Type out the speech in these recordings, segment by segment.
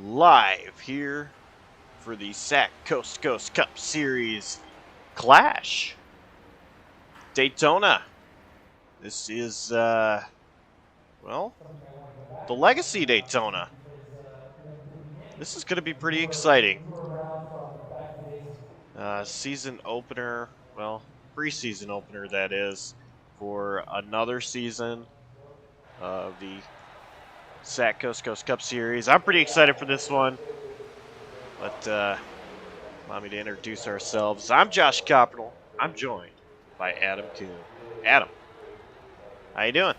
Live here for the SAAC Coast to Coast Cup Series Clash. Daytona. This is, well, the Legacy Daytona. This is going to be pretty exciting. Season opener, well, preseason opener that is, for another season of the SAAC Coast to Coast Cup Series. I'm pretty excited for this one, but allow me to introduce ourselves. I'm Josh Copperl. I'm joined by Adam Kuhn. Adam, how you doing?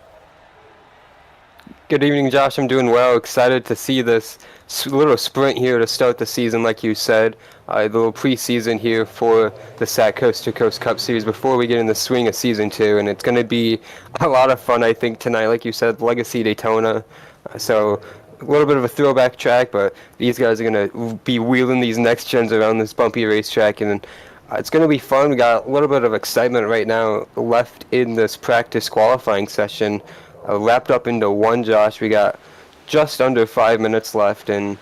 Good evening, Josh. I'm doing well. Excited to see this little sprint here to start the season, like you said. The little preseason here for the SAAC Coast to Coast Cup Series before we get in the swing of Season 2. And it's going to be a lot of fun, I think, tonight. Like you said, Legacy Daytona. So a little bit of a throwback track, but these guys are going to be wheeling these next gens around this bumpy racetrack. And it's going to be fun. We got a little bit of excitement right now left in this practice qualifying session. Wrapped up into one, Josh. We got just under 5 minutes left, and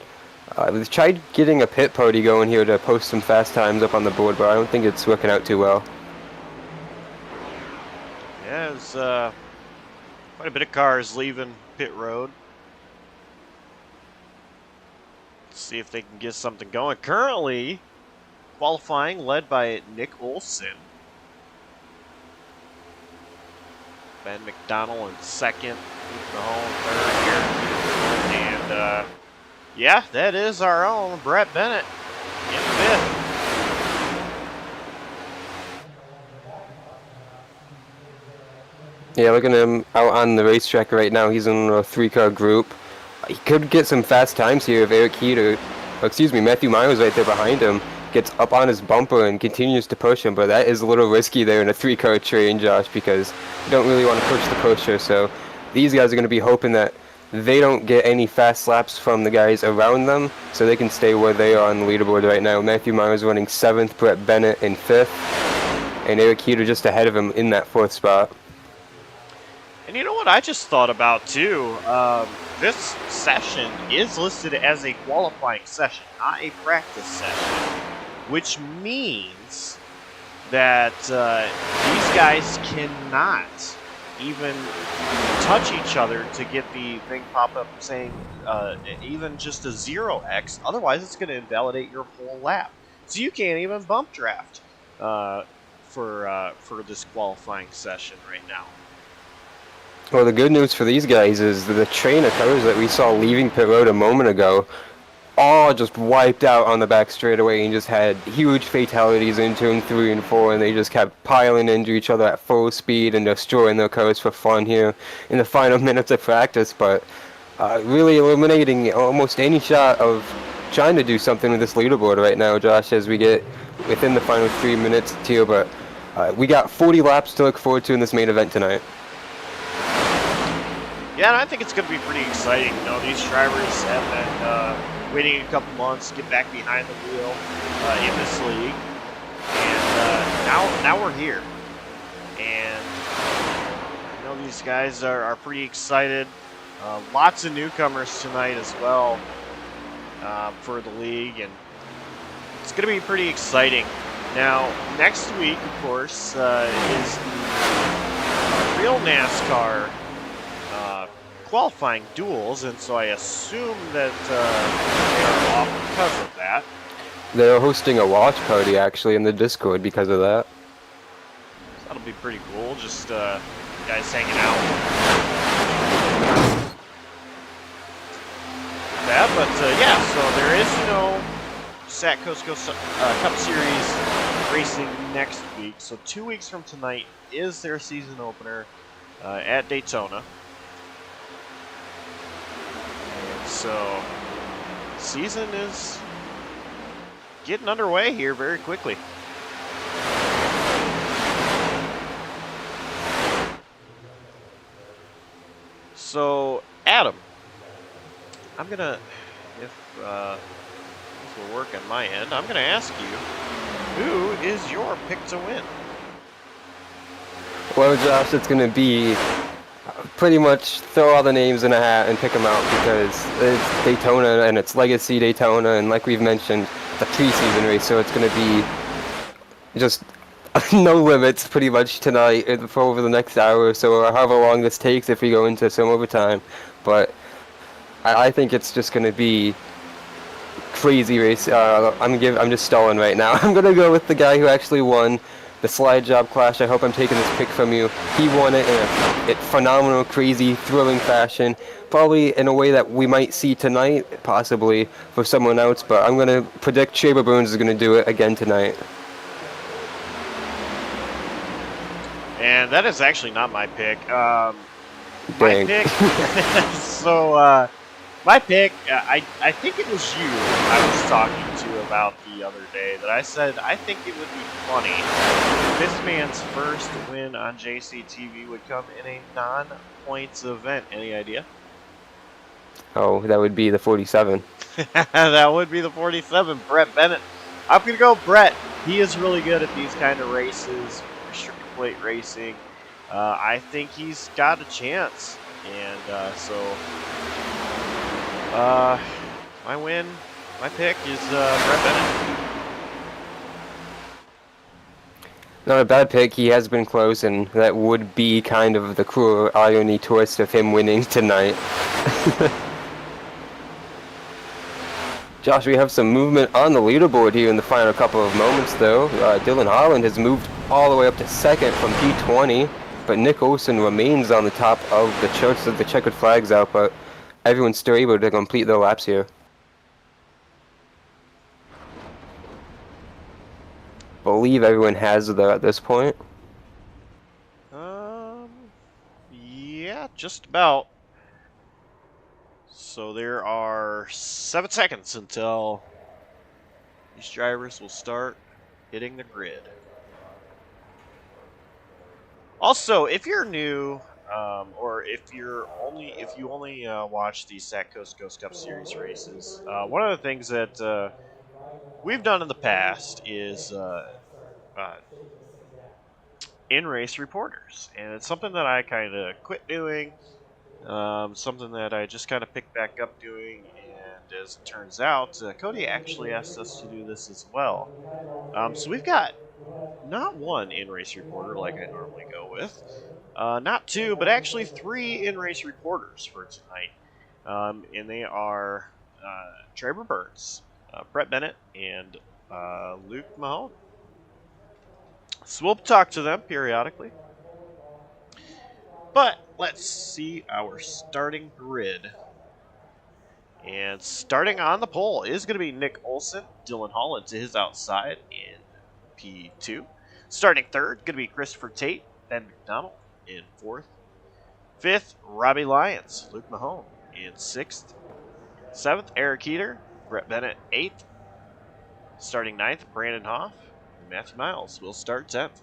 we've tried getting a pit party going here to post some fast times up on the board, but I don't think it's working out too well. Yeah, there's quite a bit of cars leaving pit road. Let's see if they can get something going. Currently, qualifying led by Nick Olson. Ben McDonald in second, Mahone third here. And, yeah, that is our own Brett Bennett in fifth. Yeah, looking at him out on the racetrack right now. He's in a three-car group. He could get some fast times here if Matthew Myers right there behind him gets up on his bumper and continues to push him, but that is a little risky there in a three-car train, Josh, because you don't really want to push the pusher. So these guys are going to be hoping that they don't get any fast laps from the guys around them, so they can stay where they are on the leaderboard right now. Matthew Myers running 7th, Brett Bennett in 5th, and Eric Heater just ahead of him in that 4th spot. And you know what I just thought about, too? This session is listed as a qualifying session, not a practice session, which means that these guys cannot even touch each other to get the thing pop up saying even just a 0x. Otherwise, it's going to invalidate your whole lap. So you can't even bump draft for this qualifying session right now. Well, the good news for these guys is that the train of cars that we saw leaving pit road a moment ago all just wiped out on the back straightaway and just had huge fatalities in turn 3 and 4, and they just kept piling into each other at full speed and destroying their cars for fun here in the final minutes of practice, but really eliminating almost any shot of trying to do something with this leaderboard right now, Josh, as we get within the final 3 minutes here, but we got 40 laps to look forward to in this main event tonight. Yeah, and I think it's going to be pretty exciting. You know, these drivers have been waiting a couple months to get back behind the wheel in this league, and now we're here. And you know, these guys are pretty excited. Lots of newcomers tonight as well for the league, and it's going to be pretty exciting. Now, next week, of course, is the real NASCAR qualifying duels, and so I assume that they are off because of that. They're hosting a watch party actually in the Discord because of that. So that'll be pretty cool, just guys hanging out. That, but yeah, so there is, you know, SAAC Coast to Coast Cup Series racing next week. So 2 weeks from tonight is their season opener at Daytona. So, season is getting underway here very quickly. So, Adam, I'm gonna, if this will work on my end, I'm gonna ask you, who is your pick to win? Well, Josh, it's going to be Pretty much throw all the names in a hat and pick them out because it's Daytona and it's Legacy Daytona, and like we've mentioned, the preseason race, so it's going to be just no limits pretty much tonight for over the next hour or so, or however long this takes if we go into some overtime. But I think it's just going to be crazy race. I'm just stalling right now. I'm gonna go with the guy who actually won the slide job clash. I hope I'm taking this pick from you. He won it in a phenomenal, crazy, thrilling fashion. Probably in a way that we might see tonight, possibly for someone else. But I'm gonna predict Shaver Burns is gonna do it again tonight. And that is actually not my pick. My Dang. pick. So my pick. I think it was you I was talking to about the other day that I said I think it would be funny if this man's first win on JCTV would come in a non-points event. Any idea? Oh, that would be the 47. That would be the 47, Brett Bennett. I'm going to go Brett. He is really good at these kind of races, restricted plate racing. I think he's got a chance. And my pick is Brett Bennett. Not a bad pick. He has been close, and that would be kind of the cruel irony twist of him winning tonight. Josh, we have some movement on the leaderboard here in the final couple of moments, though. Dylan Holland has moved all the way up to second from P20, but Nick Olsen remains on the top of the charts with the checkered flags out, but everyone's still able to complete their laps here. Believe everyone has there at this point. Yeah, just about. So there are 7 seconds until these drivers will start hitting the grid. Also, if you're new, or if you only watch the SAAC Coast Coast Cup Series races, one of the things that we've done in the past is in-race reporters, and it's something that I kind of quit doing. Something that I just kind of picked back up doing, and as it turns out, Cody actually asked us to do this as well. So we've got not one in-race reporter like I normally go with, not 2, but actually 3 in-race reporters for tonight, and they are Trevor Burns, Brett Bennett, and Luke Mahone. So we'll talk to them periodically. But let's see our starting grid. And starting on the pole is going to be Nick Olsen. Dylan Holland to his outside in P2. Starting third, going to be Christopher Tate. Ben McDonald in 4th. 5th, Robbie Lyons. Luke Mahone in 6th. 7th, Eric Heater. Brett Bennett 8th. Starting 9th, Brandon Hoff. And Matthew Miles will start 10th.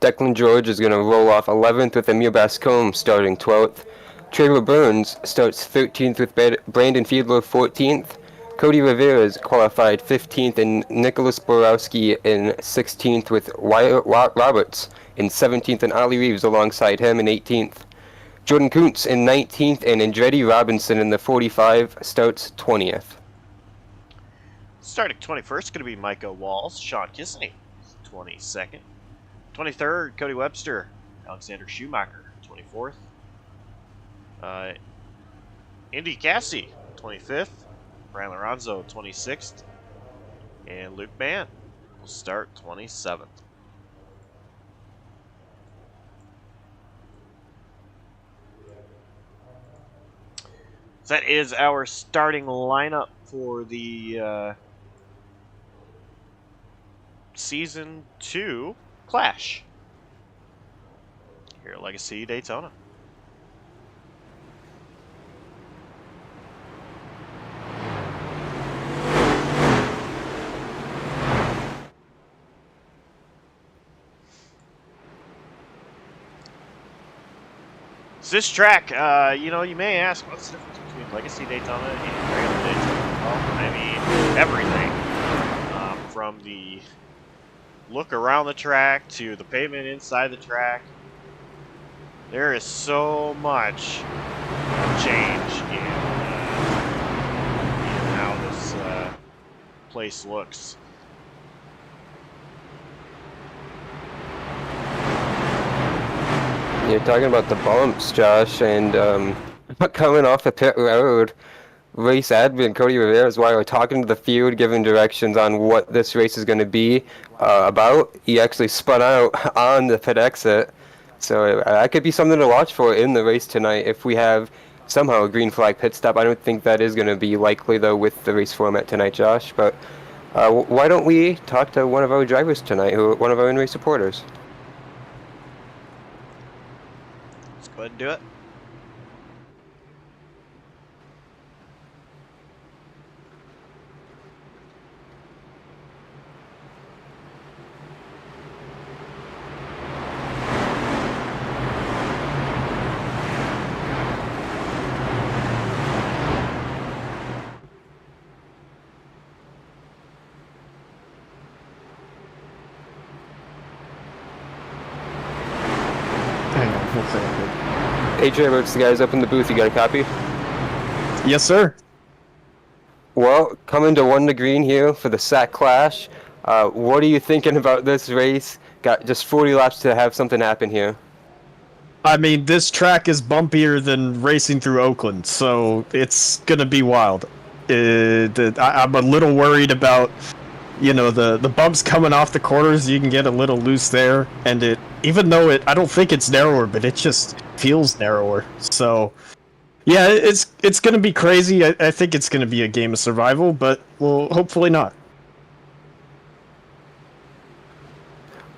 Declan George is going to roll off 11th with Emil Bascombe starting 12th. Trevor Burns starts 13th with Brandon Fiedler 14th. Cody Rivera is qualified 15th, and Nicholas Borowski in 16th with Wyatt Roberts in 17th, and Ali Reeves alongside him in 18th. Jordan Kuntz in 19th, and Andretti Robinson in the 45 starts 20th. Starting 21st is going to be Micah Walls. Sean Kissney 22nd. 23rd, Cody Webster. Alexander Schumacher, 24th. Indy Cassie, 25th. Brian Lorenzo, 26th. And Luke Mann will start 27th. So that is our starting lineup for the Season 2 Clash here at Legacy Daytona. So this track, you may ask, what's the difference between Legacy Daytona and regular Daytona? Well, I mean, everything. From the look around the track to the pavement inside the track. There is so much change in how this place looks. You're talking about the bumps, Josh, and coming off the pit road, race admin Cody Rivera, while we're talking to the field, giving directions on what this race is going to be about, he actually spun out on the pit exit. So that could be something to watch for in the race tonight if we have somehow a green flag pit stop. I don't think that is going to be likely, though, with the race format tonight, Josh. But why don't we talk to one of our drivers tonight, one of our in-race supporters? Let's go ahead and do it. Hey, Trevor, it's the guys up in the booth. You got a copy? Yes, sir. Well, coming to 1 to green here for the SAAC Clash. What are you thinking about this race? Got just 40 laps to have something happen here. I mean, this track is bumpier than racing through Oakland, so it's gonna be wild. I'm a little worried about, the bumps coming off the corners. You can get a little loose there, and even though I don't think it's narrower, but it just feels narrower. So, yeah, it's gonna be crazy. I think it's gonna be a game of survival, but well, hopefully not.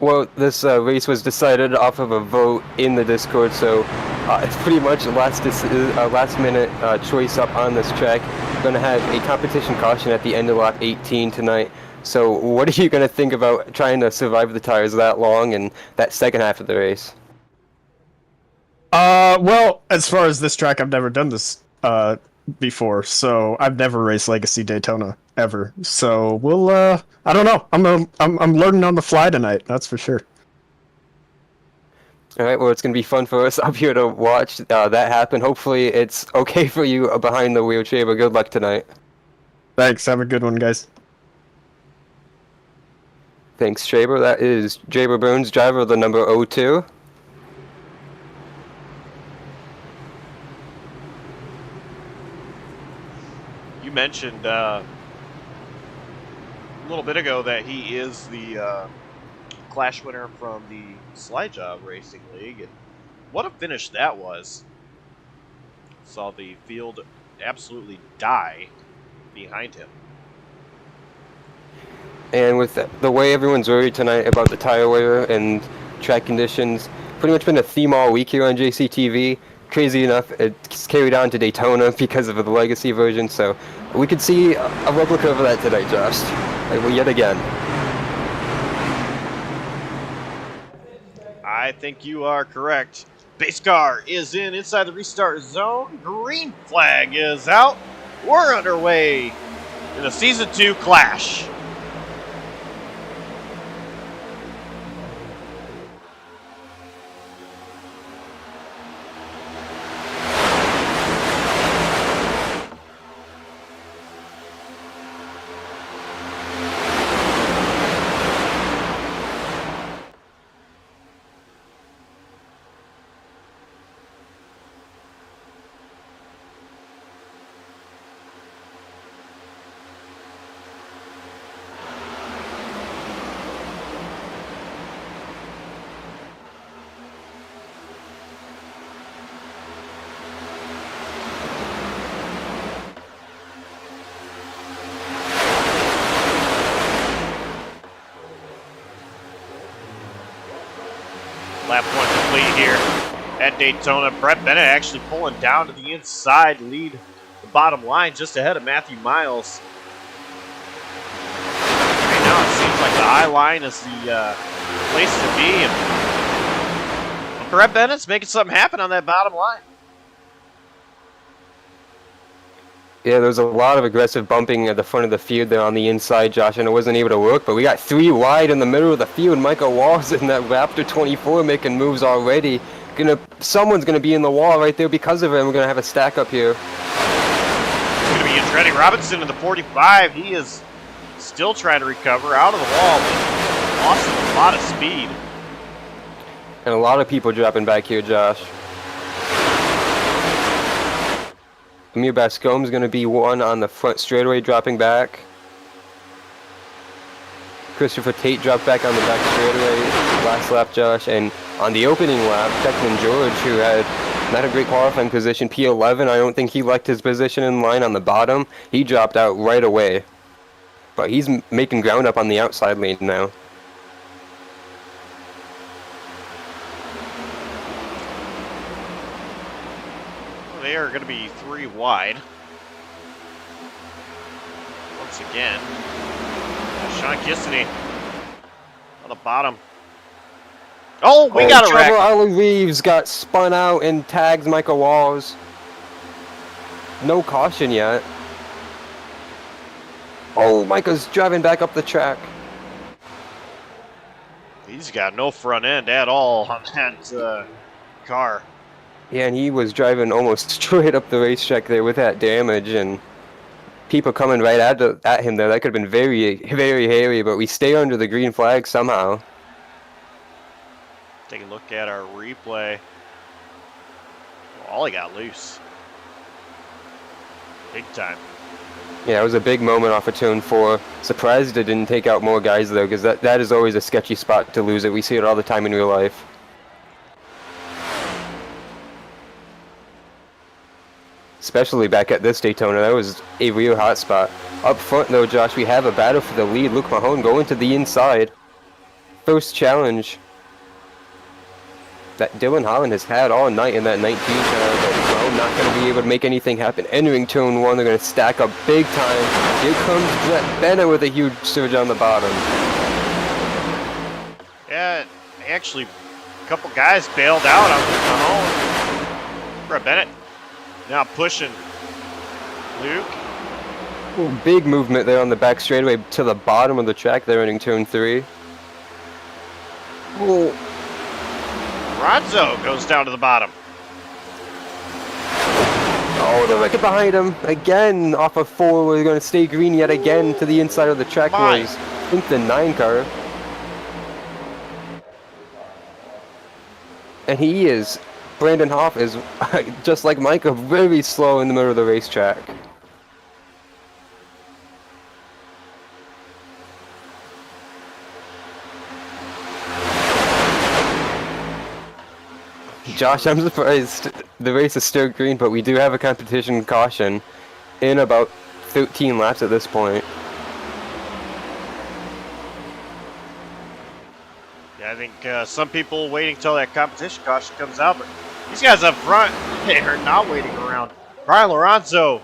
Well, this race was decided off of a vote in the Discord, so it's pretty much a last-minute choice up on this track. We're going to have a competition caution at the end of lap 18 tonight. So what are you going to think about trying to survive the tires that long and that second half of the race? Well, as far as this track, I've never done this before, so I've never raced Legacy Daytona ever. So we'll I don't know. I'm learning on the fly tonight, that's for sure. All right, well, it's going to be fun for us up here to watch that happen. Hopefully it's okay for you behind the wheel, Jay, but good luck tonight. Thanks, have a good one, guys. Thanks, Jaber. That is Jaber Burns, driver of the number 02. You mentioned a little bit ago that he is the Clash winner from the Jawb Racing League, and what a finish that was. Saw the field absolutely die behind him. And with the way everyone's worried tonight about the tire wear and track conditions, pretty much been a theme all week here on JCTV. Crazy enough, it's carried on to Daytona because of the legacy version, so we could see a replica of that tonight, Josh. Yet again. I think you are correct. Base car is inside the restart zone. Green flag is out. We're underway in the Season 2 Clash. Lap 1 complete here at Daytona. Brett Bennett actually pulling down to the inside to lead the bottom line just ahead of Matthew Miles. Right now it seems like the I line is the place to be. And Brett Bennett's making something happen on that bottom line. Yeah, there was a lot of aggressive bumping at the front of the field there on the inside, Josh, and it wasn't able to work, but we got 3 wide in the middle of the field. Michael Walls in that Raptor 24 making moves already. Gonna someone's going to be in the wall right there because of it, and we're going to have a stack up here. It's going to be Andretti Robinson in the 45. He is still trying to recover out of the wall, but lost a lot of speed. And a lot of people dropping back here, Josh. Amir Bascombe's going to be one on the front straightaway dropping back. Christopher Tate dropped back on the back straightaway last lap, Josh. And on the opening lap, Declan George, who had not a great qualifying position, P11, I don't think he liked his position in line on the bottom. He dropped out right away. But he's making ground up on the outside lane now. They are going to be 3 wide. Once again, Sean Kissany on the bottom. Oh, we got a wreck. Trevor Ollie Reeves got spun out and tags Michael Walls. No caution yet. Oh, Micah's driving back up the track. He's got no front end at all on that car. Yeah, and he was driving almost straight up the racetrack there with that damage, and people coming right at him there. That could have been very, very hairy, but we stay under the green flag somehow. Take a look at our replay. Ollie got loose. Big time. Yeah, it was a big moment off of turn 4. Surprised it didn't take out more guys, though, because that is always a sketchy spot to lose it. We see it all the time in real life. Especially back at this Daytona, that was a real hot spot. Up front, though, Josh, we have a battle for the lead. Luke Mahone going to the inside. First challenge that Dylan Holland has had all night in that 19 car, but Mahone not going to be able to make anything happen. Entering turn 1, they're going to stack up big time. Here comes Brett Bennett with a huge surge on the bottom. Yeah, actually, a couple guys bailed out on Luke Mahone. Brett Bennett now pushing Luke. Ooh, big movement there on the back straightaway to the bottom of the track there, entering turn 3. Ooh. Ronzo goes down to the bottom. Oh, they're right behind him. Again, off of 4, we're going to stay green yet again to the inside of the track boys. I think the 9 car. And he is, Brandon Hoff is, just like Micah, very slow in the middle of the racetrack. Josh, I'm surprised the race is still green, but we do have a competition caution in about 13 laps at this point. Yeah, I think some people waiting till that competition caution comes out, but these guys up front, they are not waiting around. Brian Lorenzo,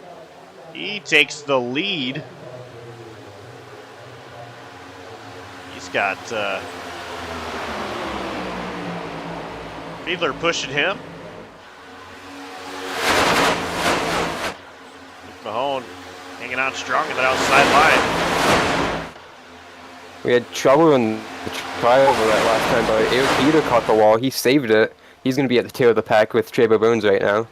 he takes the lead. He's got Fiedler pushing him. Mahone hanging on strong in that outside line. We had trouble in the trial over that last time, but Eric Peter caught the wall. He saved it. He's going to be at the tail of the pack with Trevor Burns right now.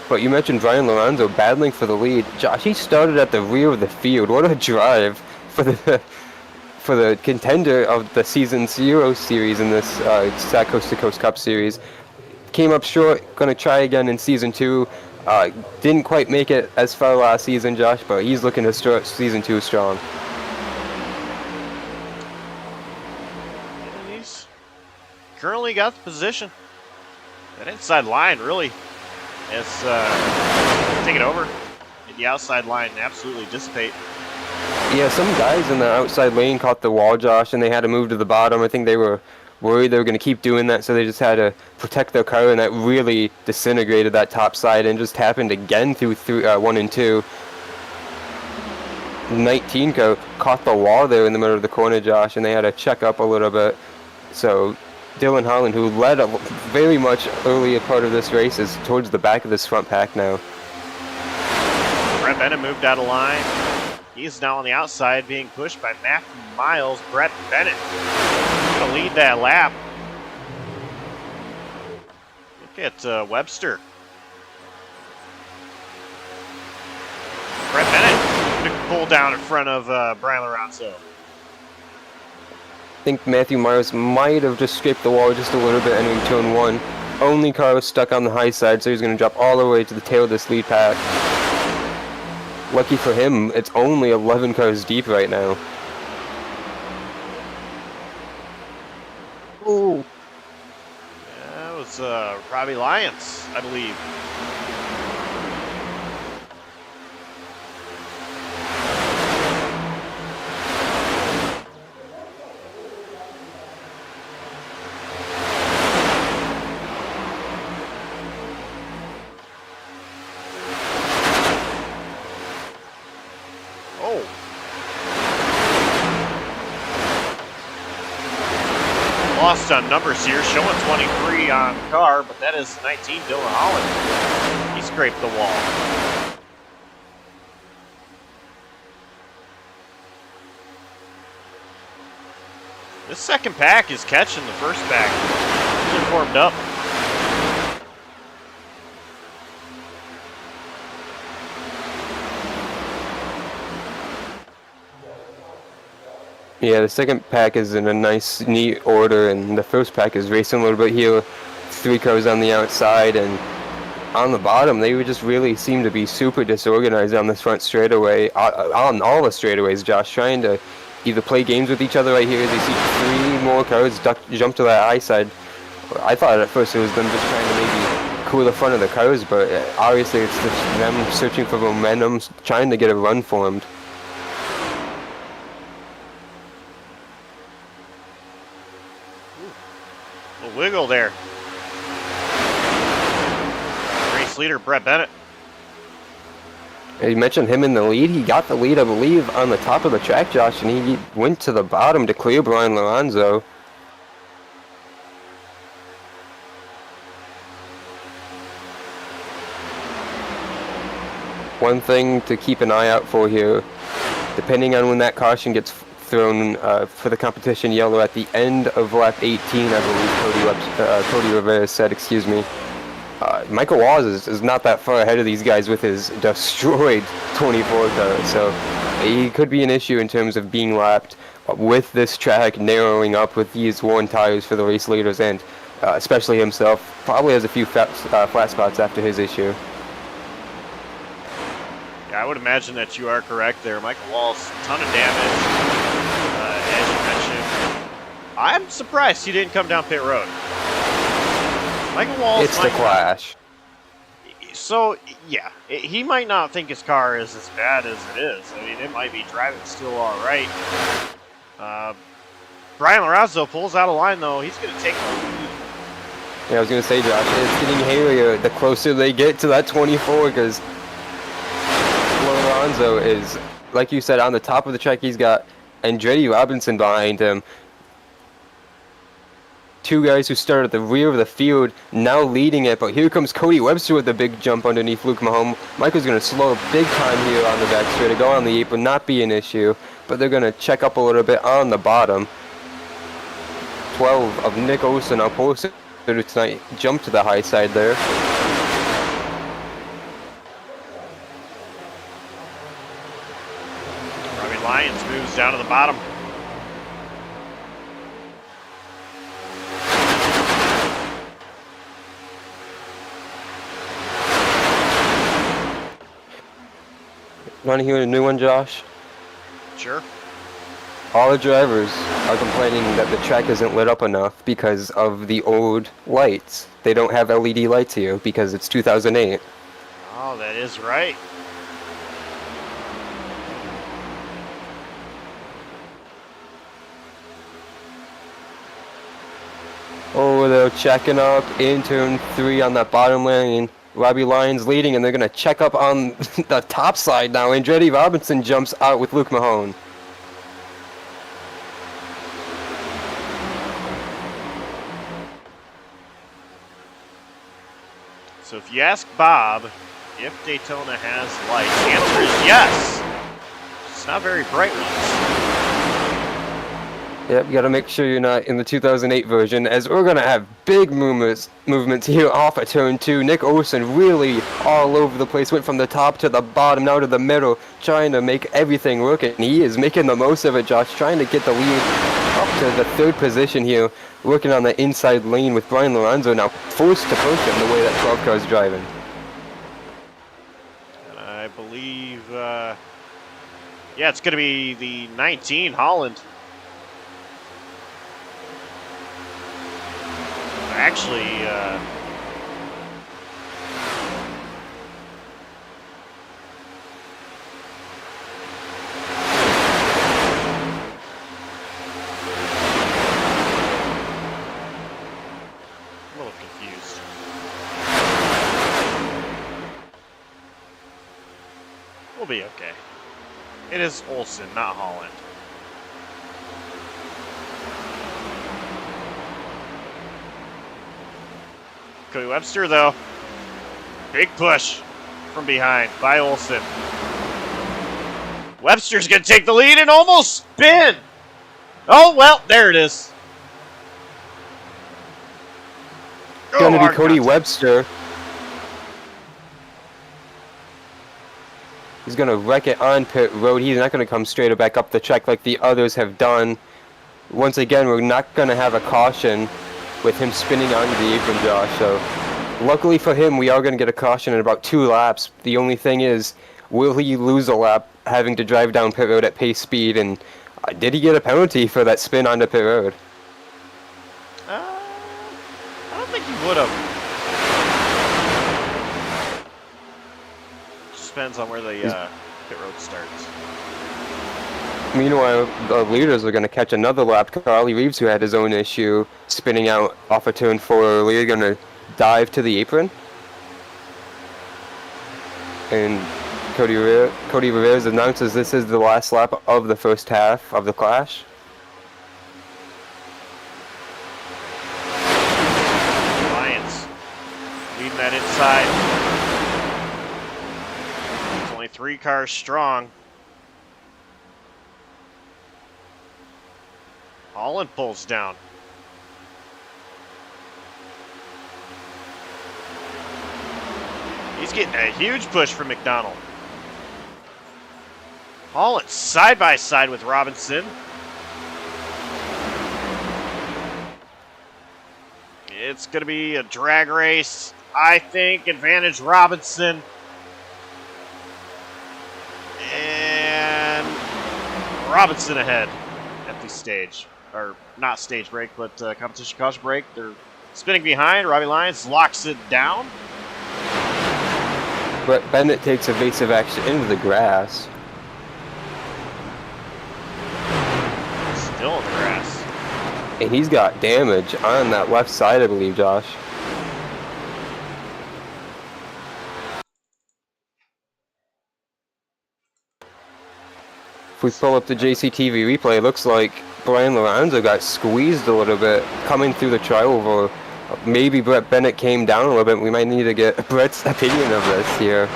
But you mentioned Brian Lorenzo battling for the lead. Josh, he started at the rear of the field. What a drive for the contender of the Season 0 series in this SAAC Coast to Coast Cup series. Came up short, going to try again in Season 2. Didn't quite make it as far last season, Josh, but he's looking to start Season 2 strong. And he's currently got the position. That inside line really has taken over. And the outside line absolutely dissipate. Yeah, some guys in the outside lane caught the wall, Josh, and they had to move to the bottom. I think they were worried they were going to keep doing that, so they just had to protect their car, and that really disintegrated that top side, and just happened again through 1 and 2. 19 caught the wall there in the middle of the corner, Josh, and they had to check up a little bit. So Dylan Holland, who led a very much earlier part of this race, is towards the back of this front pack now. Brett Bennett moved out of line. He's now on the outside being pushed by Matthew Miles. Brett Bennett going to lead that lap. Look at Webster. Brett Bennett going to pull down in front of Brian Lorenzo. I think Matthew Myers might have just scraped the wall just a little bit entering turn 1. Only car was stuck on the high side, so he's going to drop all the way to the tail of this lead pack. Lucky for him, it's only 11 cars deep right now. Ooh. That was Robbie Lyons, I believe. Lost on numbers here, showing 23 on the car, but that is 19 Dylan Holland. He scraped the wall. This second pack is catching the first pack. Really formed up. Yeah, the second pack is in a nice, neat order, and the first pack is racing a little bit here. 3 cars on the outside, and on the bottom, they would just really seem to be super disorganized on this front straightaway, on all the straightaways, Josh, trying to either play games with each other right here as you see 3 more cars jump to that high side. I thought at first it was them just trying to maybe cool the front of the cars, but obviously it's just them searching for momentum, trying to get a run formed. Wiggle there. Race leader Brett Bennett. You mentioned him in the lead. He got the lead, I believe, on the top of the track, Josh, and he went to the bottom to clear Brian Lorenzo. One thing to keep an eye out for here, depending on when that caution gets thrown for the competition yellow at the end of lap 18, I believe Cody Rivera said, excuse me. Michael Walls is not that far ahead of these guys with his destroyed 24 car, so he could be an issue in terms of being lapped with this track narrowing up with these worn tires for the race leaders, and especially himself. Probably has a few flat spots after his issue. Yeah, I would imagine that you are correct there. Michael Walls, ton of damage. As you mentioned, I'm surprised he didn't come down pit road. Michael Walls. It's the clash. So, yeah, he might not think his car is as bad as it is. I mean, it might be driving still all right. Brian Lorenzo pulls out of line, though. He's going to take the lead. Yeah, I was going to say, Josh, it's getting hairier the closer they get to that 24, because Lorenzo is, like you said, on the top of the track. He's got Andretti Robinson behind him. 2 guys who started at the rear of the field now leading it, but here comes Cody Webster with the big jump underneath Luke Mahone. Michael's going to slow big time here on the back straight to go on the 8, but not be an issue. But they're going to check up a little bit on the bottom. 12 of Nick Olsen on pole tonight, jump to the high side there. Robbie Lyons moves down to the bottom. Want to hear a new one, Josh? Sure. All the drivers are complaining that the track isn't lit up enough because of the old lights. They don't have LED lights here because it's 2008. Oh, that is right. Oh, they're checking up in turn 3 on that bottom lane. Robbie Lyons leading, and they're going to check up on the top side now. Andretti Robinson jumps out with Luke Mahone. So if you ask Bob if Daytona has lights, the answer is yes. just not very bright ones. Yep, you gotta make sure you're not in the 2008 version, as we're gonna have big movements here off of turn 2. Nick Olsen really all over the place, went from the top to the bottom, now to the middle, trying to make everything work, and he is making the most of it, Josh, trying to get the lead up to the 3rd position here, working on the inside lane with Brian Lorenzo now forced to push him the way that 12 car is driving. And I believe, yeah, it's gonna be the 19 Holland. Actually, a little confused. We'll be okay. It is Olsen, not Holland. Cody Webster, though, big push from behind by Olsen. Webster's going to take the lead and almost spin. Oh, well, there it is. Going to be Cody Webster. He's going to wreck it on pit road. He's not going to come straight back up the track like the others have done. Once again, we're not going to have a caution with him spinning onto the apron, Josh. So, luckily for him, we are going to get a caution in about 2 laps. The only thing is, will he lose a lap having to drive down pit road at pace speed? And did he get a penalty for that spin onto pit road? I don't think he would have. Just depends on where the pit road starts. Meanwhile, the leaders are going to catch another lap. Carly Reeves, who had his own issue spinning out off of turn 4 earlier, going to dive to the apron. And Cody Rivera announces this is the last lap of the first half of the clash. Lions leading that inside. It's only 3 cars strong. Holland pulls down. He's getting a huge push from McDonald. Holland side by side with Robinson. It's going to be a drag race. I think advantage Robinson. And Robinson ahead at the stage. Or not stage break, but competition caution break. They're spinning behind. Robbie Lyons locks it down. But Bennett takes evasive action into the grass. Still in the grass. And he's got damage on that left side, I believe, Josh. If we pull up the JCTV replay, it looks like Brian Lorenzo got squeezed a little bit coming through the trioval. Maybe Brett Bennett came down a little bit. We might need to get Brett's opinion of this here.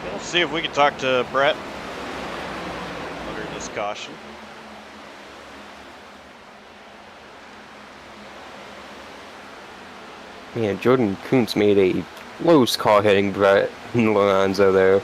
We'll see if we can talk to Brett under this caution. Man, Jordan Kuntz made a close call hitting Brett Lorenzo there.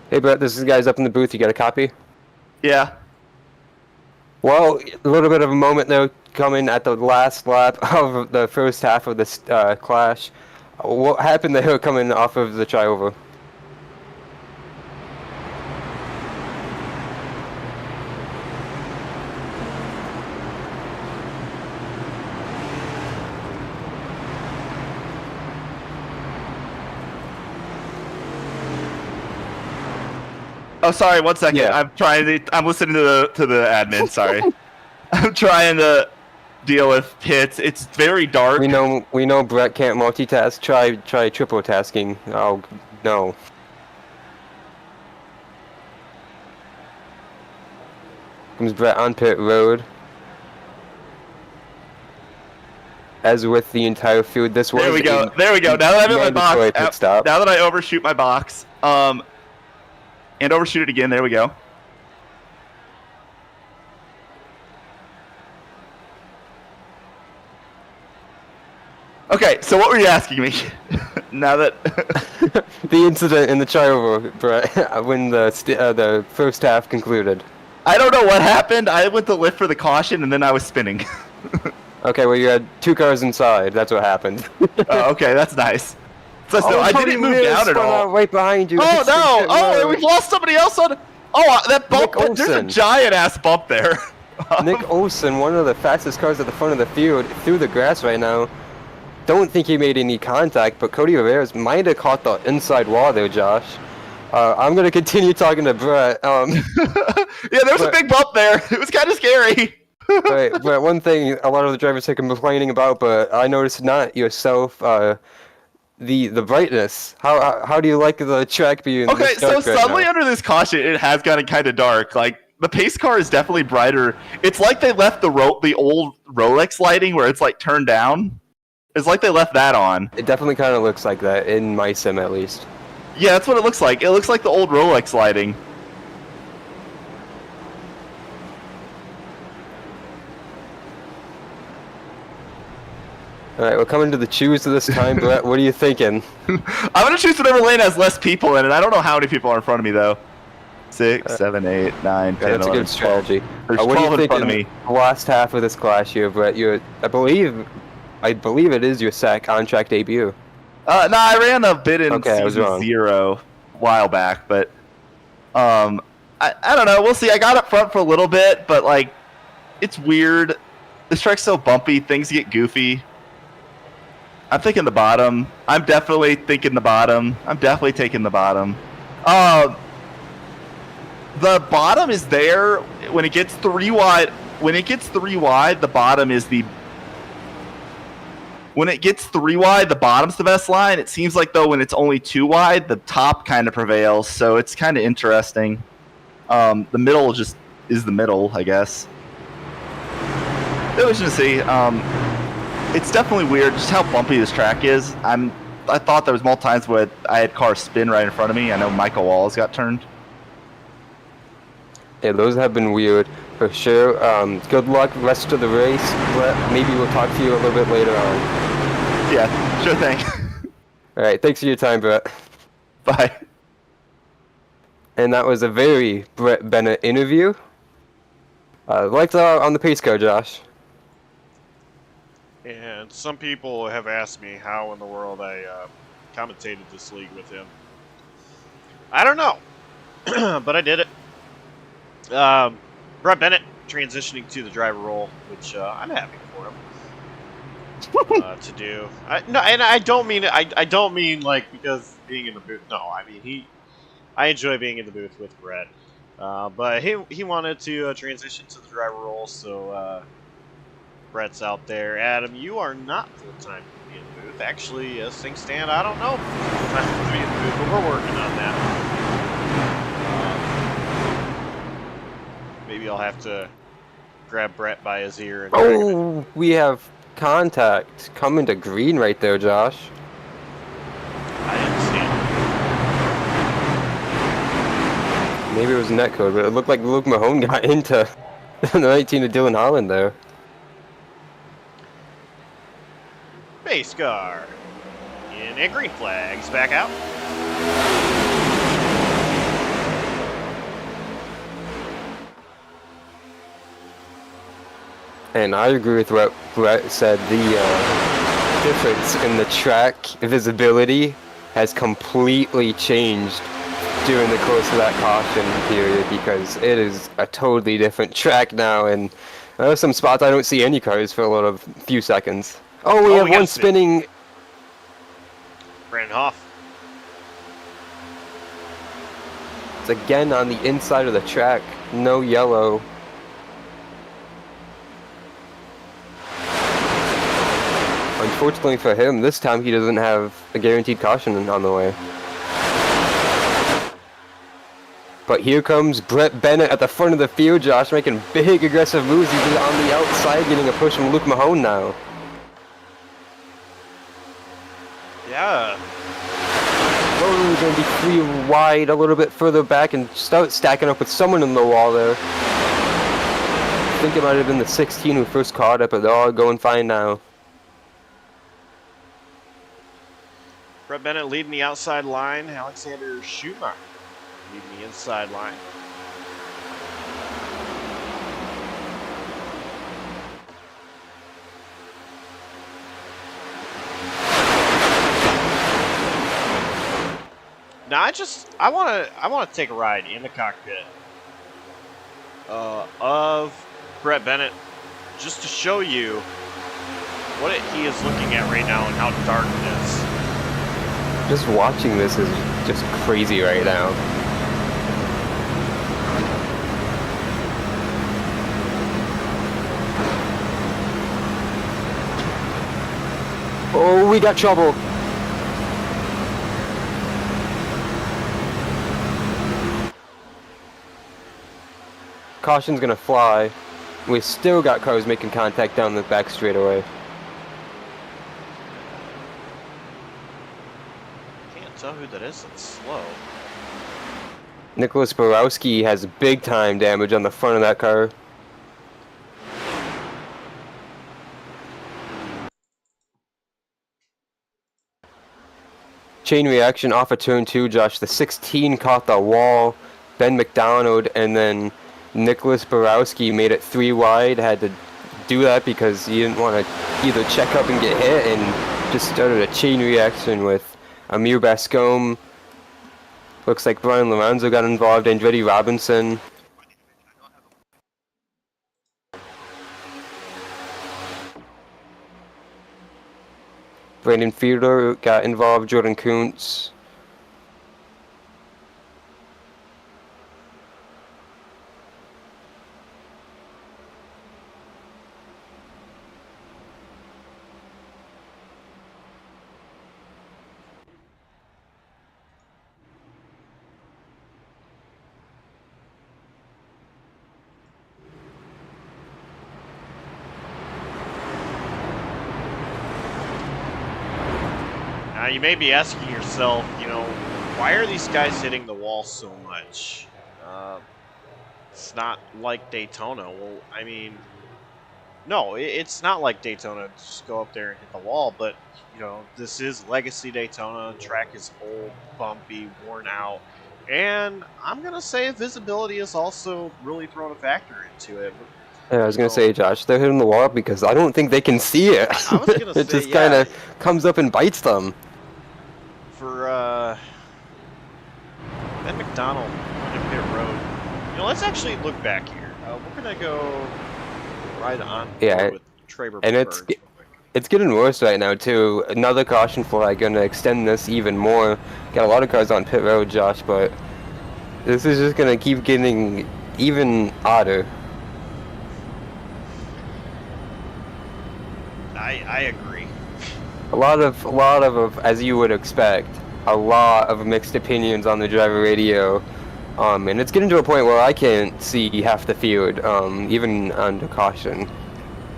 Hey Brett, this is the guys up in the booth. You got a copy? Yeah. Well, a little bit of a moment though coming at the last lap of the first half of this clash. What happened there coming off of the trioval? Oh, sorry. 1 second. Yeah. I'm listening to the admin. Sorry. I'm trying to deal with pits. It's very dark. We know Brett can't multitask. Try triple tasking. Oh no. Comes Brett on pit road. As with the entire field, this was There we go. There we go. Now that I'm in my mandatory box, pit stop. now that I overshoot my box, and overshoot it again. There we go. Okay, so what were you asking me? Now that The incident in the trial, Brett, when the first half concluded. I don't know what happened. I went to lift for the caution and then I was spinning. Okay, well you had 2 cars inside. That's what happened. Okay, that's nice. So I Cody didn't move really down at spun all. out right behind you. Oh It's no! the pit Oh, road. we've lost somebody else on. Oh, that bump! Nick There's a Olsen. giant ass bump there. Nick Olsen, one of the fastest cars at the front of the field, through the grass right now. Don't think he made any contact, but Cody Rivera's might have caught the inside wall there, Josh. I'm gonna continue talking to Brett. Yeah, there was a But- big bump there. It was kind of scary. Right, but one thing a lot of the drivers are complaining about, but I noticed not yourself, the brightness. How do you like the track being Okay, this so dark right suddenly now? under this caution, it has gotten kind of dark. Like the pace car is definitely brighter. It's like they left the old Rolex lighting where it's like turned down. It's like they left that on. It definitely kind of looks like that in my sim, at least. Yeah, that's what it looks like. It looks like the old Rolex lighting. All right, we're coming to the choose this time, Brett. What are you thinking? I'm gonna choose whatever lane has less people in it. I don't know how many people are in front of me though. 6, 7, 8, 9, 10, Yeah, that's a 11, good strategy. 12. There's What do 12 you in think front of me. the last half of this clash here, Brett? I believe it is your SAAC on-track debut. No, I ran a bit in Okay, I was season wrong. 0 a while back, but I don't know. We'll see. I got up front for a little bit, but like it's weird. This track's so bumpy. Things get goofy. I'm thinking the bottom. I'm definitely thinking the bottom. I'm definitely taking the bottom. The bottom is there when it gets 3 wide. When it gets 3 wide, the bottom is the. When it gets 3 wide, the bottom's the best line. It seems like though when it's only 2 wide, the top kind of prevails. So it's kind of interesting. The middle just is the middle, I guess. It was just to see. It's definitely weird just how bumpy this track is. I thought there was multiple times where I had cars spin right in front of me. I know Michael Walls got turned. Yeah, those have been weird for sure. Good luck rest of the race, Brett. Maybe we'll talk to you a little bit later on. Yeah, sure thing. All right, thanks for your time, Brett. Bye. And that was a very Brett Bennett interview. Lights out on the pace car, Josh. And some people have asked me how in the world I commentated this league with him. I don't know, but I did it. Brett Bennett transitioning to the driver role, which I'm happy for him to do. I don't mean it. I don't mean like because being in the booth. No, I mean I enjoy being in the booth with Brett, but he wanted to transition to the driver role, so. Brett's out there. Adam, you are not full-time to be in the booth. Actually, as things stand, I don't know full-time to be in the booth, but we're working on that. Maybe I'll have to grab Brett by his ear and drag him in. Oh, we have contact coming to green right there, Josh. I understand. Maybe it was netcode, but it looked like Luke Mahone got into the 19 of Dylan Holland there. Base car. In a green flags back out. And I agree with what Brett said. The difference in the track visibility has completely changed during the course of that caution period because it is a totally different track now, and there are some spots I don't see any cars for a lot of few seconds. Oh, we have got one a spinning. Brandon Hoff. It's again on the inside of the track. No yellow. Unfortunately for him, this time he doesn't have a guaranteed caution on the way. But here comes Brett Bennett at the front of the field, Josh, making big aggressive moves. He's on the outside, getting a push from Luke Mahone now. Yeah. Oh, going to be 3 wide, a little bit further back, and start stacking up with someone in the wall there. I think it might have been the 16 who first caught it, but they're all going fine now. Brett Bennett leading the outside line. Alexander Schumacher leading the inside line. Now I want to take a ride in the cockpit of Brett Bennett just to show you what he is looking at right now and how dark it is. Just watching this is just crazy right now. Oh, we got trouble. Caution's gonna fly. We still got cars making contact down the back straightaway. Can't tell who that is that's slow. Nicholas Borowski has big time damage on the front of that car. Chain reaction off of turn 2, Josh. The 16 caught the wall. Ben McDonald and then Nicholas Borowski made it 3 wide. Had to do that because he didn't want to either check up and get hit, and just started a chain reaction with Amir Bascombe. Looks like Brian Lorenzo got involved, Andretti Robinson. Brandon Fiedler got involved, Jordan Kuntz. Now you may be asking yourself, you know, why are these guys hitting the wall so much? It's not like Daytona. Well, I mean, no, it's not like Daytona. Just go up there and hit the wall. But, you know, this is Legacy Daytona. The track is old, bumpy, worn out. And I'm going to say visibility is also really thrown a factor into it. Yeah, I was going to say, Josh, they're hitting the wall because I don't think they can see it. I was going to say, it just kind of comes up and bites them. For Ben McDonald in pit road. You know, let's actually look back here. We're going to go right on with Traber. And it's getting worse right now, too. Another caution flag going to extend this even more. Got a lot of cars on pit road, Josh, but this is just going to keep getting even odder. I agree. A lot of, as you would expect, a lot of mixed opinions on the driver radio, and it's getting to a point where I can't see half the field, even under caution.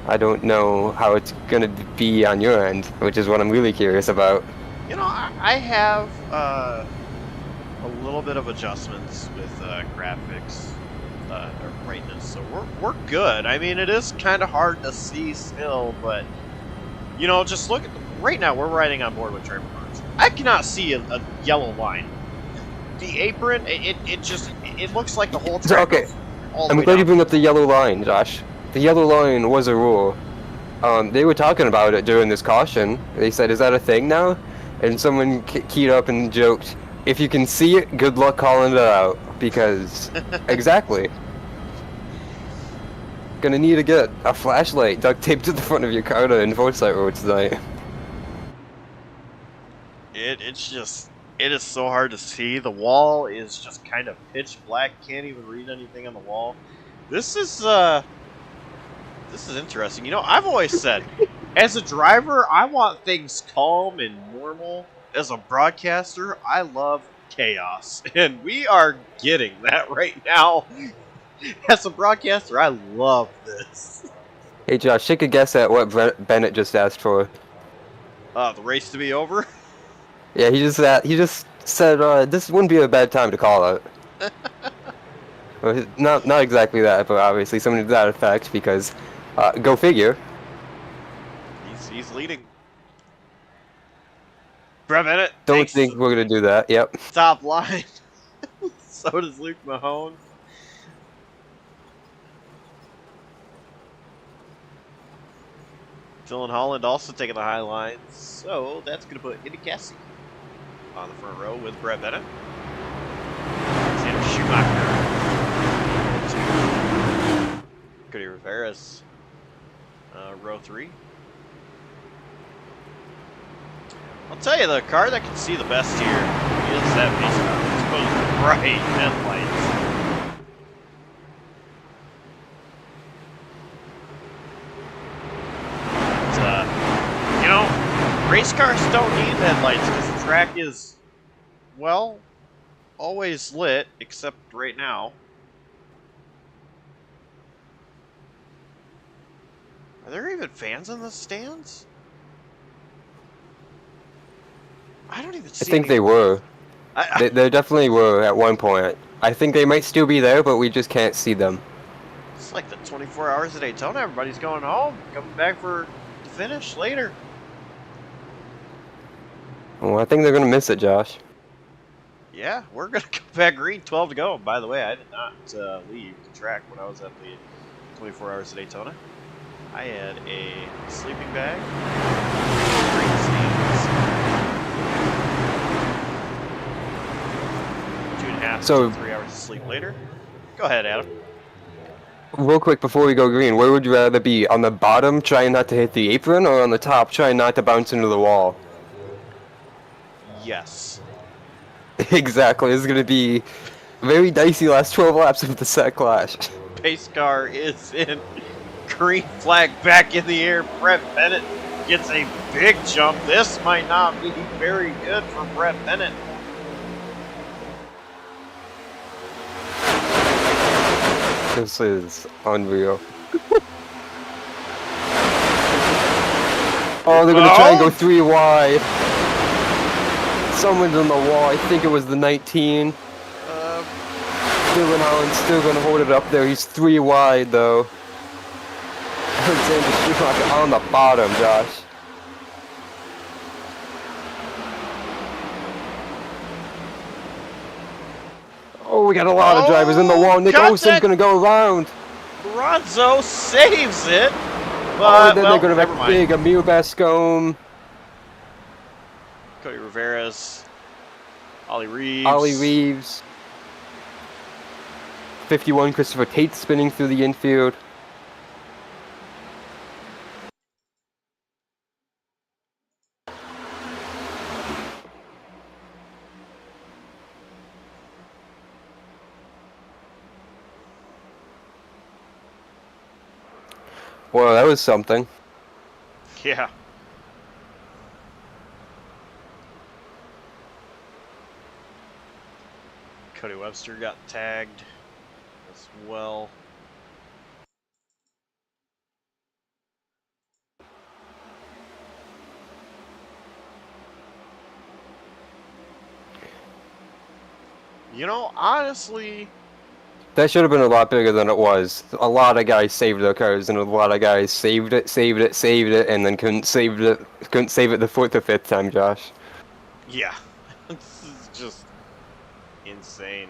I don't know how it's gonna be on your end, which is what I'm really curious about. You know, I have a little bit of adjustments with graphics or brightness, so we're good. I mean, it is kind of hard to see still, but you know, just look at right now. We're riding on board with Trevor Burns. I cannot see a yellow line. The apron, it looks like the whole track. Okay, all the I'm way glad down. you bring up the yellow line, Josh. The yellow line was a rule. They were talking about it during this caution. They said, "Is that a thing now?" And someone keyed up and joked, "If you can see it, good luck calling it out." Because exactly. Gonna need to get a flashlight duct taped to the front of your car to enforce that road tonight. It's just It is so hard to see. The wall is just kind of pitch black. Can't even read anything on the wall. This is interesting. You know, I've always said, as a driver, I want things calm and normal. As a broadcaster, I love chaos, and we are getting that right now. As a broadcaster, I love this. Hey Josh, take a guess at what Bennett just asked for. The race to be over. Yeah, he just said this wouldn't be a bad time to call it. Well, not exactly that, but obviously something to that effect because, go figure. He's leading. Brett Bennett. Don't think we're gonna do that. Yep. Top line. So does Luke Mahone. Dylan Holland also taking the high line, so that's going to put Indy Cassie on the front row with Brett Bennett. Alexander Schumacher. Cody Rivera's row 3. I'll tell you, the car that can see the best here is that pace car. It's those bright headlights. You know, race cars don't need headlights because the track is, well, always lit, except right now. Are there even fans in the stands? I don't even see I think any. they were. They definitely were at one point. I think they might still be there, but we just can't see them. It's like the 24 hours of Daytona. Everybody's going home, coming back for the finish later. Well, I think they're gonna miss it, Josh. Yeah, we're going to come back green, 12 to go. By the way, I did not leave the track when I was at the 24 hours of Daytona. I had a sleeping bag, green stains, 2.5 So- to 3 hours of sleep later. Go ahead, Adam. Real quick before we go green, where would you rather be? On the bottom, trying not to hit the apron, or on the top, trying not to bounce into the wall? Yes. Exactly. This is gonna be very dicey last 12 laps of the set clash. Pace car is in. Green flag back in the air. Brett Bennett gets a big jump. This might not be very good for Brett Bennett. This is unreal. Oh, they're gonna try and go 3 wide. Someone's on the wall. I think it was the 19. Dylan Holland's still gonna hold it up there. He's 3 wide though. Alexander Schumacher on the bottom, Josh. Oh, we got a lot of drivers in the wall. Nick contact! Olsen's gonna go around. Bronzo saves it. Oh, But, then well, they're gonna never have mind. big Amir Bascombe, Cody Rivera's. Ollie Reeves. Ollie Reeves. 51, Christopher Tate spinning through the infield. Well, that was something. Yeah. Cody Webster got tagged as well. You know, honestly, That should have been a lot bigger than it was. A lot of guys saved their cars, and a lot of guys saved it, and then couldn't save it the 4th or 5th time, Josh. yeah. This is just insane.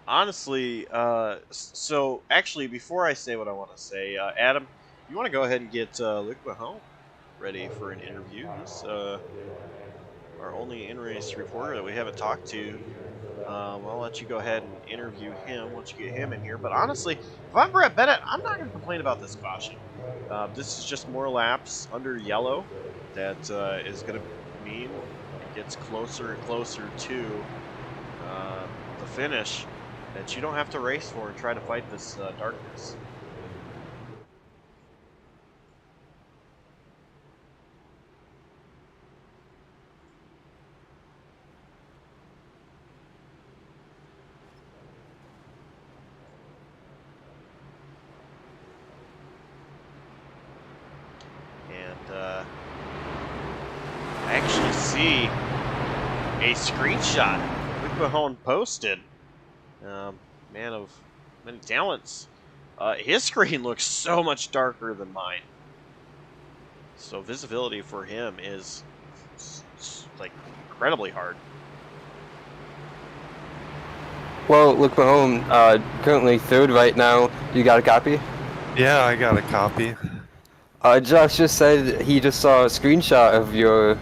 Honestly, so actually, before I say what I want to say, Adam, you want to go ahead and get Luke Mahone ready for an interview. He's our only in-race reporter that we haven't talked to I'll let you go ahead and interview him once you get him in here. But honestly, if I'm Brett Bennett, I'm not going to complain about this caution. This is just more laps under yellow that is going to mean it gets closer and closer to the finish that you don't have to race for and try to fight this darkness. I actually see a screenshot Luke Mahone posted. Man of many talents. His screen looks so much darker than mine. So visibility for him is like incredibly hard. Well, Luke Mahone, currently third right now. You got a copy? Yeah, I got a copy. Josh just said he just saw a screenshot of your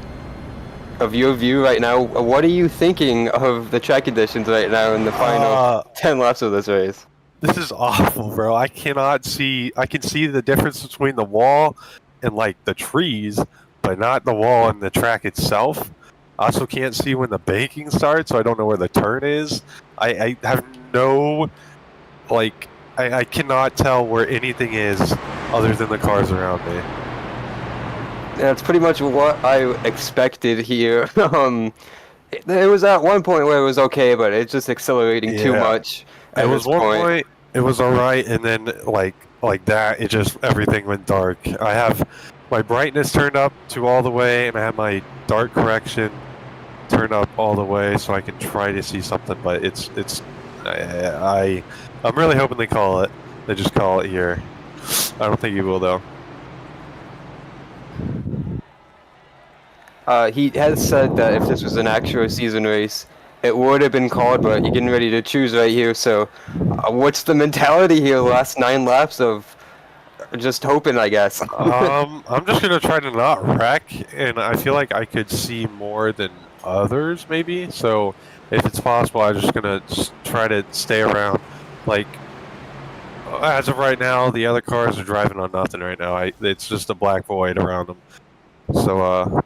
view right now. What are you thinking of the track conditions right now in the final 10 laps of this race? This is awful, bro. I cannot see. I can see the difference between the wall and like the trees, but not the wall and the track itself. I also can't see when the banking starts, so I don't know where the turn is. I have no, like, I cannot tell where anything is other than the cars around me. That's pretty much what I expected here. There was at one point where it was okay, but it's just accelerating too much. It was one point, it was alright, and then like that, it just, everything went dark. I have my brightness turned up to all the way, and I have my dark correction turned up all the way, so I can try to see something. But I'm really hoping they call it. They just call it here. I don't think you will though. He has said that if this was an actual season race, it would have been called, but you're getting ready to choose right here. So, what's the mentality here? The last 9 laps of just hoping, I guess. I'm just gonna try to not wreck, and I feel like I could see more than others, maybe. So, if it's possible, I'm just gonna try to stay around. Like, as of right now, the other cars are driving on nothing right now. It's just a black void around them. So,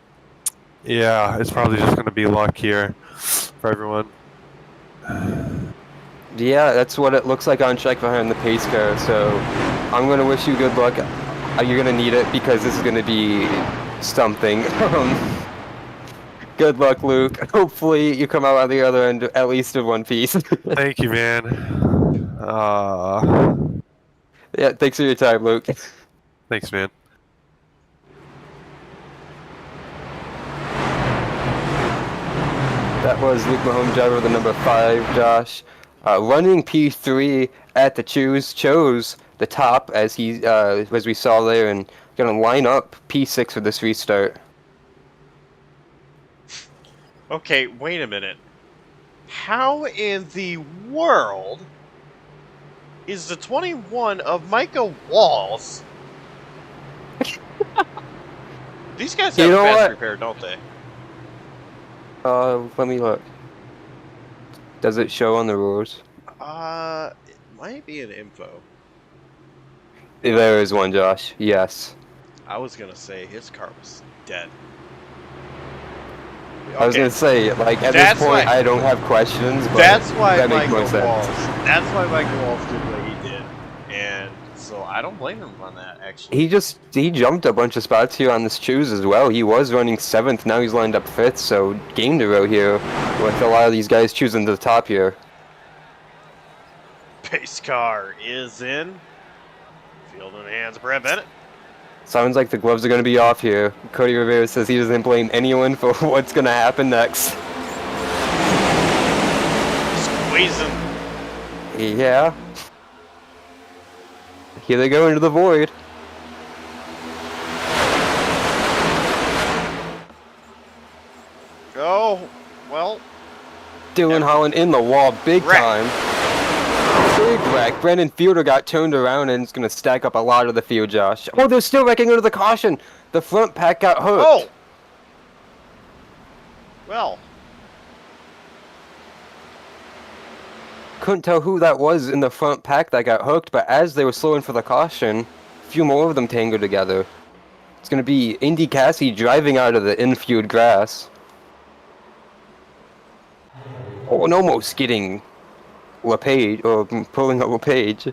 yeah, it's probably just going to be luck here for everyone. Yeah, that's what it looks like on track behind the pace car. So I'm going to wish you good luck. You're going to need it because this is going to be something. Good luck, Luke. Hopefully you come out on the other end at least in one piece. Thank you, man. Yeah, thanks for your time, Luke. Thanks, man. That was Luke Mahone, driver of the number 5, Josh. Running P3 at the chose the top as we saw there, and gonna line up P6 for this restart. Okay, wait a minute. How in the world is the 21 of Micah Walls? These guys have fast repair, don't they? Let me look. Does it show on the rules? It might be an info. There is one, Josh. Yes. I was gonna say his car was dead. I was gonna say, like, at this point, I don't have questions, but that's why that makes Michael more sense. Walls. That's why Michael Walls did what he did, and so I don't blame him on that. Actually, He jumped a bunch of spots here on this choose as well. He was running 7th, now he's lined up 5th, so gained a row here with a lot of these guys choosing to the top here. pace car is in. Field in the hands of Brad Bennett. Sounds like the gloves are going to be off here. Cody Rivera says he doesn't blame anyone for what's going to happen next. Squeezing. Yeah. Here they go into the void. Oh, well. Dylan Holland in the wall big Wreck. time. Big wreck. Brendan Fielder got turned around and is going to stack up a lot of the field, Josh. Oh, they're still wrecking under the caution. The front pack got hooked. Oh! Well. couldn't tell who that was in the front pack that got hooked, but as they were slowing for the caution, a few more of them tangled together. It's going to be Indy Cassie driving out of the infield grass. Oh, and almost getting LePage, or pulling up LePage.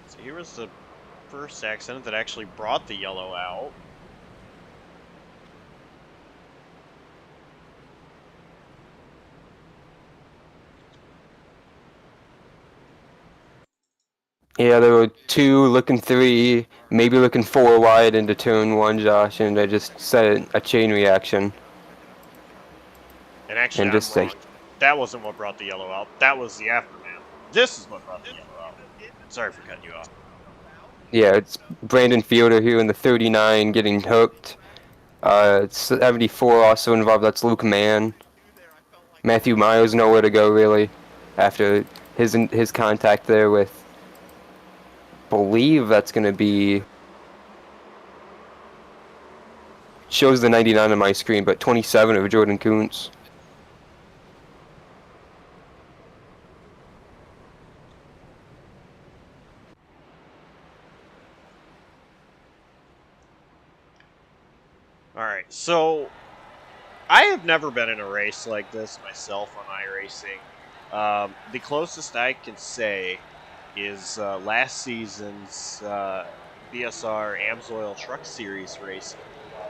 So here was the first accident that actually brought the yellow out. Yeah, there were 2 looking 3, maybe looking 4 wide into turn 1, Josh, and I just set a chain reaction. And actually, And I'm just wrong. That wasn't what brought the yellow out. That was the aftermath. This is what brought the yellow out. Sorry for cutting you off. Yeah, it's Brandon Fielder here in the 39 getting hooked. 74 also involved, that's Luke Mann. Matthew Myers nowhere to go, really, after his contact there with, believe that's going to be, shows the 99 on my screen, but 27 of Jordan Kuntz. Alright, so I have never been in a race like this myself on iRacing. The closest I can say is last season's BSR AmsOil Truck Series race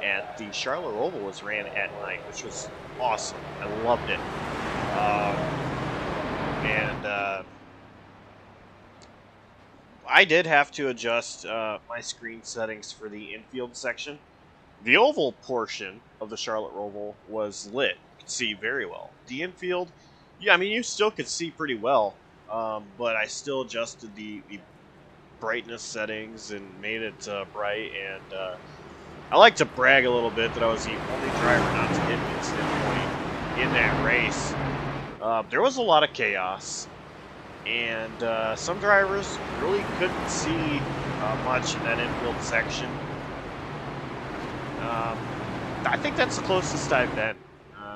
at the Charlotte Oval was ran at night, which was awesome. I loved it. I did have to adjust my screen settings for the infield section. The oval portion of the Charlotte Oval was lit. You could see very well. The infield, yeah, I mean, you still could see pretty well, but I still adjusted the brightness settings and made it bright. And I like to brag a little bit that I was the only driver not to hit an incident point in that race. There was a lot of chaos, and some drivers really couldn't see much in that infield section. I think that's the closest I've been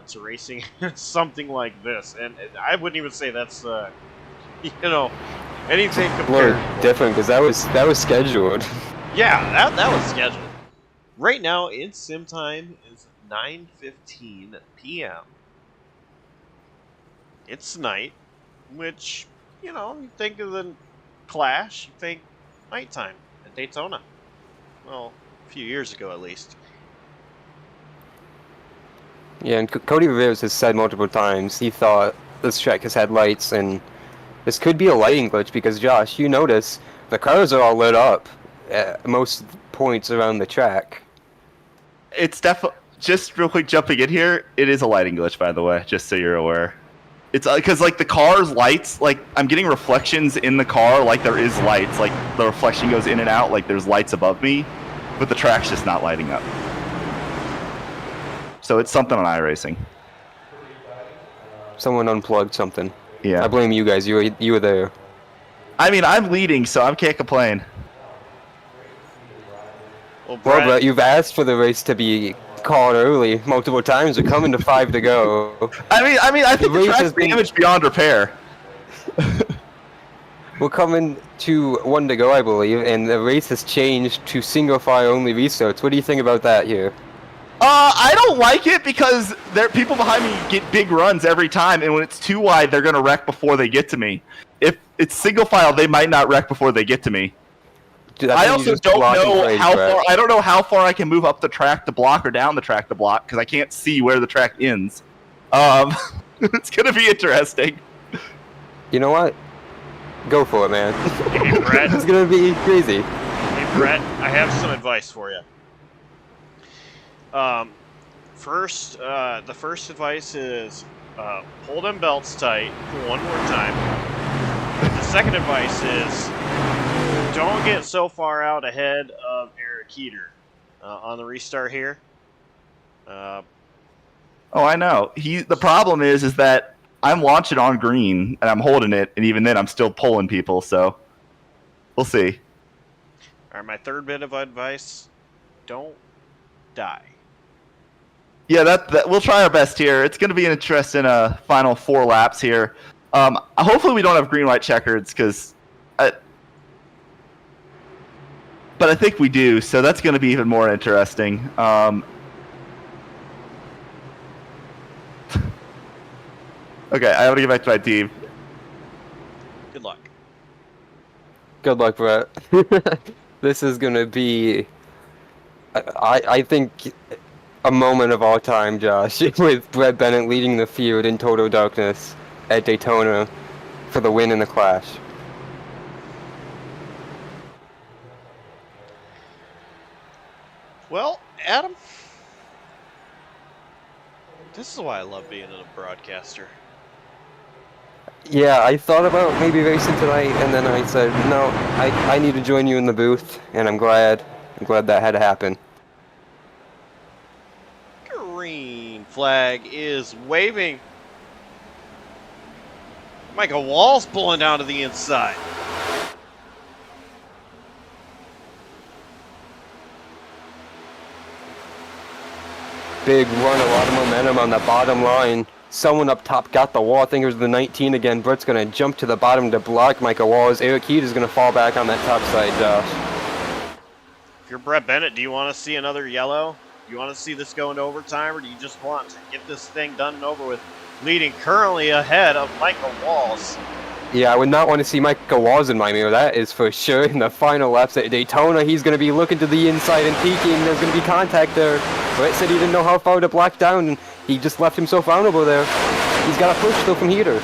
to racing something like this, and I wouldn't even say that's anything compared. Different because that was scheduled. Yeah, that was scheduled. Right now, in sim time is 9:15 p.m. It's night, which you think of the Clash, you think nighttime at Daytona. Well, a few years ago at least. Yeah, and Cody Rivera has said multiple times he thought this track has had lights, and this could be a lighting glitch because, Josh, you notice the cars are all lit up at most points around the track. It's definitely, just real quick jumping in here, it is a lighting glitch, by the way, just so you're aware. It's because, like, the car's lights, like, I'm getting reflections in the car like there is lights. Like, the reflection goes in and out like there's lights above me, but the track's just not lighting up. So it's something on iRacing. Someone unplugged something. Yeah. I blame you guys. You were there. I mean, I'm leading, so I can't complain. Well, Brett, you've asked for the race to be called early multiple times. We're coming to 5 to go. I think the race track's has been- damaged beyond repair. We're coming to 1 to go, I believe, and the race has changed to single file only restarts. What do you think about that here? I don't like it because people behind me get big runs every time, and when it's too wide, they're gonna wreck before they get to me. If it's single file, they might not wreck before they get to me. Dude, I also don't know how Brett. far. I don't know how far I can move up the track to block or down the track to block because I can't see where the track ends. It's gonna be interesting. You know what? Go for it, man. Hey, Brett. It's gonna be crazy. Hey, Brett, I have some advice for you. The first advice is hold them belts tight one more time. The second advice is don't get so far out ahead of Eric Heater on the restart here. Oh, I know. The problem is that I'm launching on green and I'm holding it, and even then I'm still pulling people. So we'll see. All right, my third bit of advice: don't die. Yeah, that we'll try our best here. It's going to be an interesting final 4 laps here. Hopefully we don't have green-white checkers, but I think we do, so that's going to be even more interesting. Okay, I have to get back to my team. Good luck. Good luck, Brett. This is gonna be, I think, a moment of all time, Josh, with Brett Bennett leading the field in total darkness at Daytona for the win in the Clash. Well, Adam, this is why I love being a broadcaster. Yeah, I thought about maybe racing tonight, and then I said, no, I need to join you in the booth, and I'm glad that had to happen. Green flag is waving. Michael Wall's pulling down to the inside. Big run, a lot of momentum on the bottom line. Someone up top got the wall. I think it was the 19 again. Brett's going to jump to the bottom to block Michael Walls. Eric Heat is going to fall back on that top side, Josh. If you're Brett Bennett, do you want to see another yellow? Do you want to see this go into overtime, or do you just want to get this thing done and over with, leading currently ahead of Michael Walls? Yeah, I would not want to see Michael Walls in my mirror, that is for sure. In the final laps at Daytona, he's going to be looking to the inside and peeking. There's going to be contact there. Brett said he didn't know how far to block down, and he just left himself vulnerable there. He's got a push though from Heater.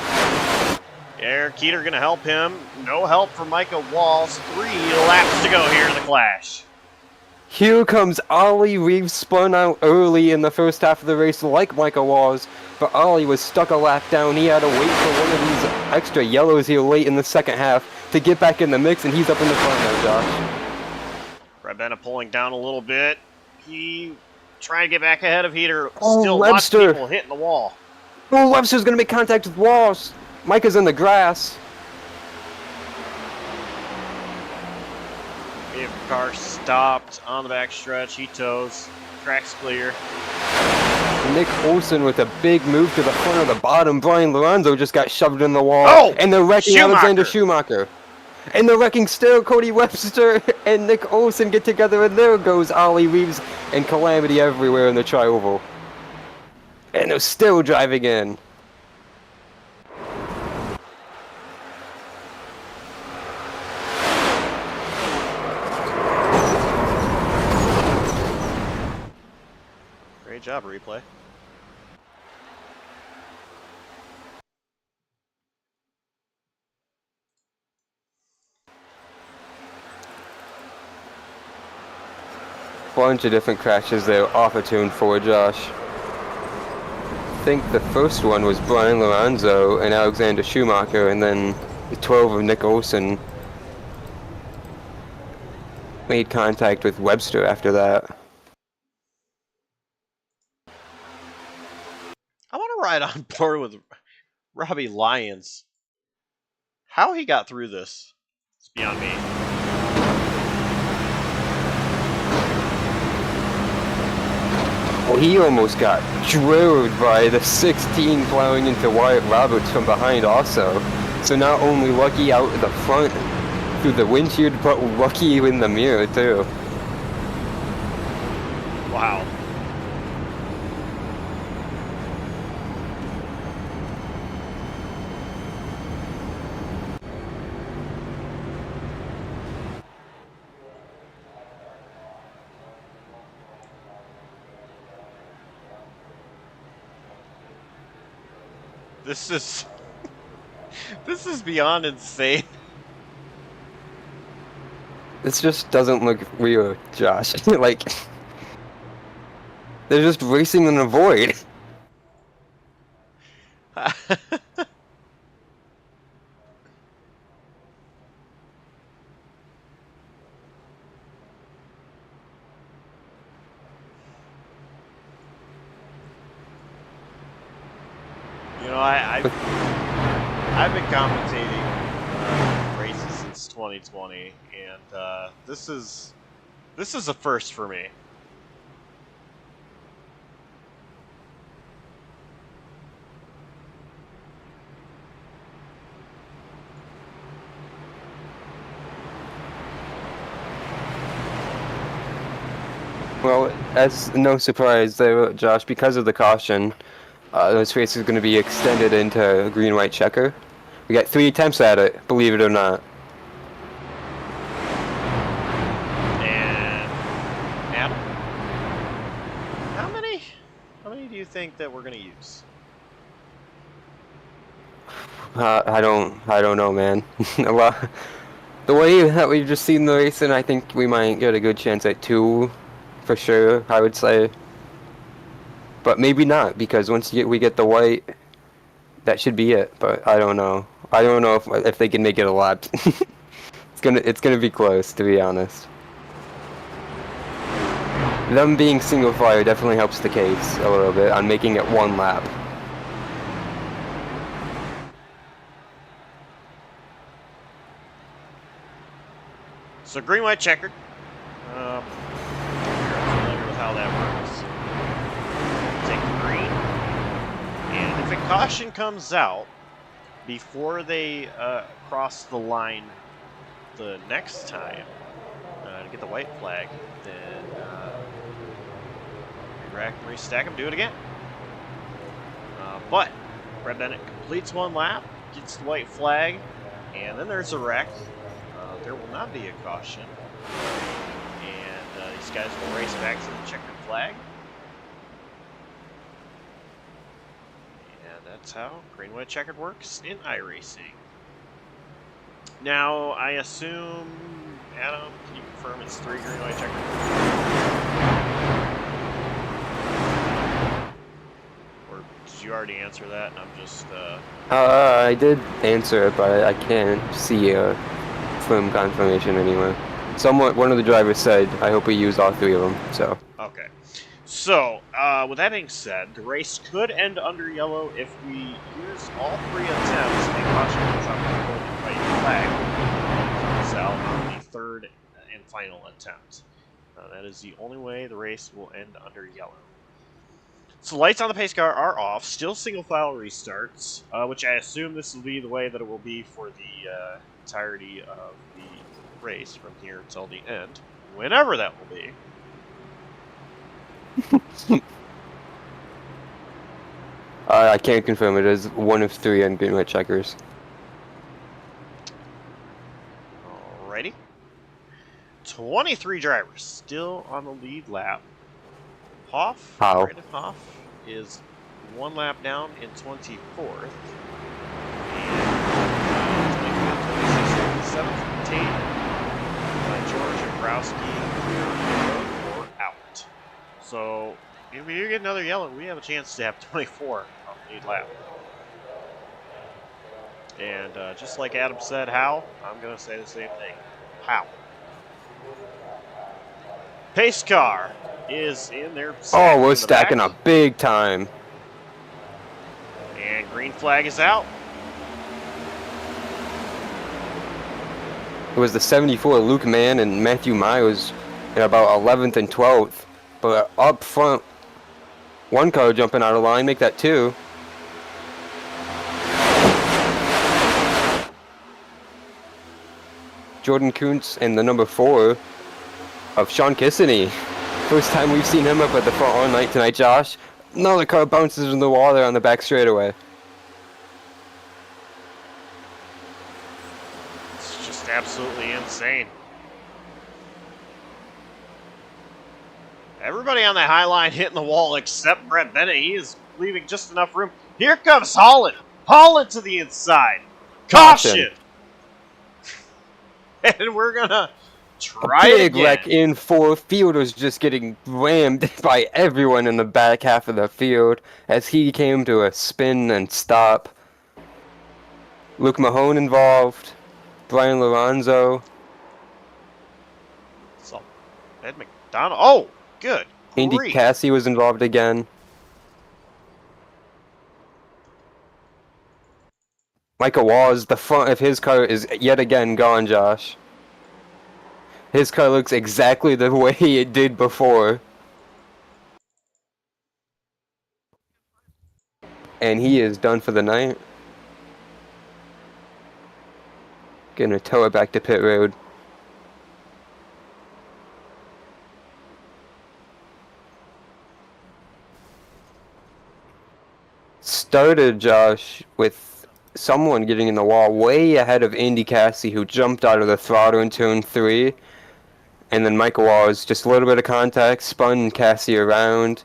Eric Keeter going to help him. No help from Michael Walls. 3 laps to go here in the Clash. Here comes Ollie Reeves, spun out early in the first half of the race like Michael Walls, but Ollie was stuck a lap down. He had to wait for one of these extra yellows here late in the second half to get back in the mix, and he's up in the front now, Josh. Brett Bennett pulling down a little bit. He trying to get back ahead of Heater. Oh, Still lots Webster. of people hitting the wall. Oh, Webster's going to make contact with Walls. Micah's in the grass. Vehicle car stopped on the backstretch. He tows. Track's clear. Nick Olsen with a big move to the front of the bottom. Brian Lorenzo just got shoved in the wall. Oh, and they're wrecking Schumacher. Alexander Schumacher. And they're wrecking still. Cody Webster and Nick Olsen get together, and there goes Ollie Reeves and calamity everywhere in the tri-oval. And they're still driving in. Great job, replay. Bunch of different crashes there off a tune for Josh. I think the first one was Brian Lorenzo and Alexander Schumacher, and then the 12 of Nick Olsen made contact with Webster after that. I want to ride on board with Robbie Lyons. How he got through this, it's beyond me. Well, he almost got drilled by the 16 plowing into Wyatt Roberts from behind also. So not only lucky out the front through the windshield, but lucky in the mirror too. Wow. This is this is beyond insane. This just doesn't look real, Josh. Like, they're just racing in a void. You know, I've been commentating races since 2020, and this is a first for me. Well, as no surprise there, Josh, because of the caution, this race is going to be extended into green-white checker. We got 3 attempts at it, believe it or not. And Adam, how many do you think that we're gonna use? I don't know, man. Well, the way that we've just seen the racing, I think we might get a good chance at 2, for sure. I would say, but maybe not, because once we get the white, that should be it. But I don't know. I don't know if they can make it a lap. It's gonna be close, to be honest. Them being single file definitely helps the case a little bit on making it 1 lap. So green, white, checkered. You're familiar with how that works. Take green, and if a caution comes out before they cross the line the next time to get the white flag, then re-rack and restack them, do it again. But Brett Bennett completes 1 lap, gets the white flag, and then there's a wreck. There will not be a caution, and these guys will race back to the checkered flag. And that's how green, white, checkered works in iRacing. Now, I assume, Adam, can you confirm it's 3 green, white, checkered? Or did you already answer that? And I'm just. I did answer it, but I can't see firm confirmation anywhere. One of the drivers said, I hope we use all 3 of them, so. Okay. So, with that being said, the race could end under yellow if we use all 3 attempts and caution comes out before the white flag comes out on the 3rd and final attempt. That is the only way the race will end under yellow. So lights on the pace car are off, still single file restarts, which I assume this will be the way that it will be for the entirety of the race from here until the end, whenever that will be. I can't confirm it is 1 of 3 on green white checkers. Alrighty. 23 drivers still on the lead lap. Brandon Hoff is 1 lap down in 24th. And 27th, Tate, George Jabrowski, or out. So, if we do get another yellow, we have a chance to have 24 on the lead lap. And just like Adam said, how? I'm going to say the same thing. How? Pace car is in there. Oh, we're stacking up big time. And green flag is out. It was the 74 Luke Mann and Matthew Miles in about 11th and 12th. But up front, 1 car jumping out of line, make that 2. Jordan Kuntz and the number 4 of Sean Kissany. First time we've seen him up at the front all night tonight, Josh. Another car bounces in the water on the back straightaway. It's just absolutely insane. Everybody on that high line hitting the wall except Brett Bennett. He is leaving just enough room. Here comes Holland. Holland to the inside. Caution! And we're going to try it again. Big wreck in 4th. Field was just getting rammed by everyone in the back half of the field as he came to a spin and stop. Luke Mahone involved. Brian Lorenzo. So, Ed McDonald. Oh, good. Indy grief. Cassie was involved again. Michael Walls, the front of his car is yet again gone, Josh. His car looks exactly the way it did before. And he is done for the night. Gonna tow it back to pit road. started, Josh, with someone getting in the wall way ahead of Andy Cassie, who jumped out of the throttle in turn 3. And then Micah Wallace, just a little bit of contact, spun Cassie around,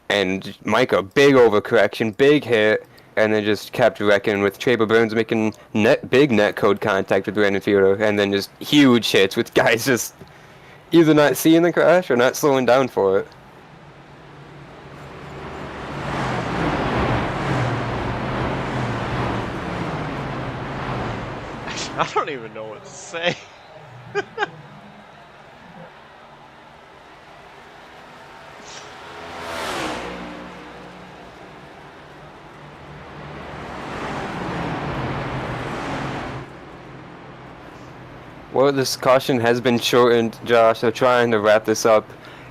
and Micah, big overcorrection, big hit, and then just kept wrecking with Traber Burns making big net code contact with Brandon Fielder, and then just huge hits with guys just either not seeing the crash or not slowing down for it. I don't even know what to say. Well, this caution has been shortened, Josh. They're trying to wrap this up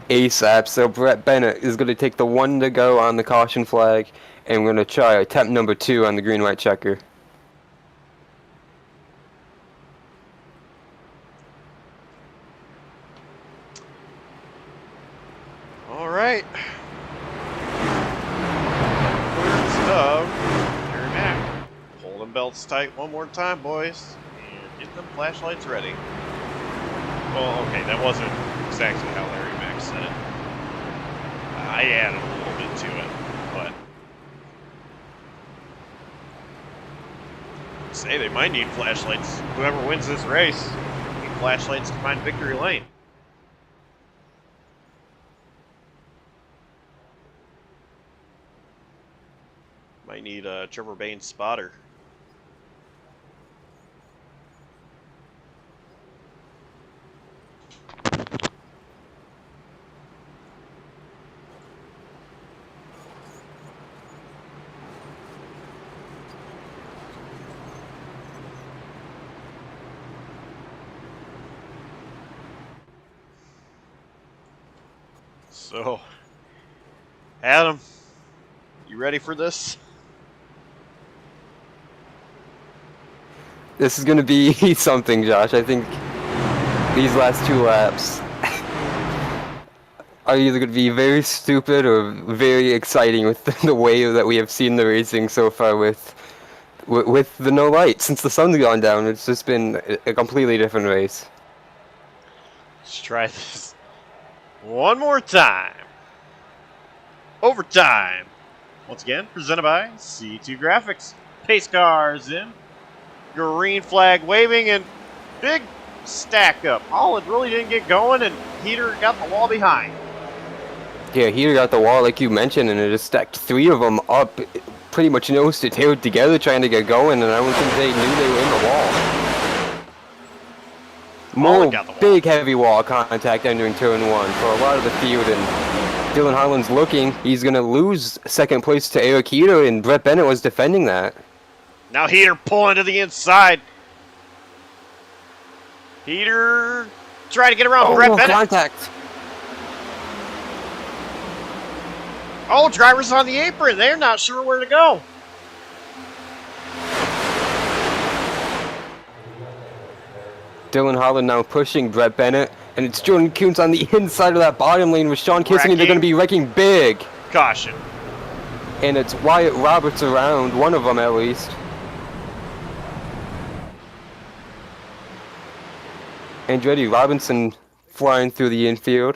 ASAP. So Brett Bennett is going to take the 1 to go on the caution flag, and we're going to try attempt number 2 on the green-white checker. All right. Words of Terry Mack. Hold them belts tight one more time, boys. Get them flashlights ready. Well, okay, that wasn't exactly how Larry Mack said it. I added a little bit to it, but say they might need flashlights. Whoever wins this race need flashlights to find victory lane. Might need a Trevor Baines spotter. So, Adam, you ready for this? This is going to be something, Josh. I think these last 2 laps are either going to be very stupid or very exciting with the way that we have seen the racing so far with the no light. Since the sun's gone down, it's just been a completely different race. Let's try this one more time. Overtime. Once again, presented by C2 Graphics. Pace cars in. Green flag waving and big stack up. Holland really didn't get going, and Heater got the wall behind. Yeah, Heater got the wall like you mentioned, and it just stacked 3 of them up pretty much nose to tail together trying to get going, and I don't think they knew they were in the wall. More big heavy wall contact entering turn 1 for a lot of the field, and Dylan Harlan's looking. He's going to lose second place to Eric Heater, and Brett Bennett was defending that. Now Heater pulling to the inside. Heater trying to get around Brett Bennett. Contact. Oh, driver's on the apron. They're not sure where to go. Dylan Harlan now pushing Brett Bennett, and it's Jordan Kuntz on the inside of that bottom lane with Sean Kissing, and they're going to be wrecking big. Caution. And it's Wyatt Roberts around, one of them at least. Andretti Robinson flying through the infield.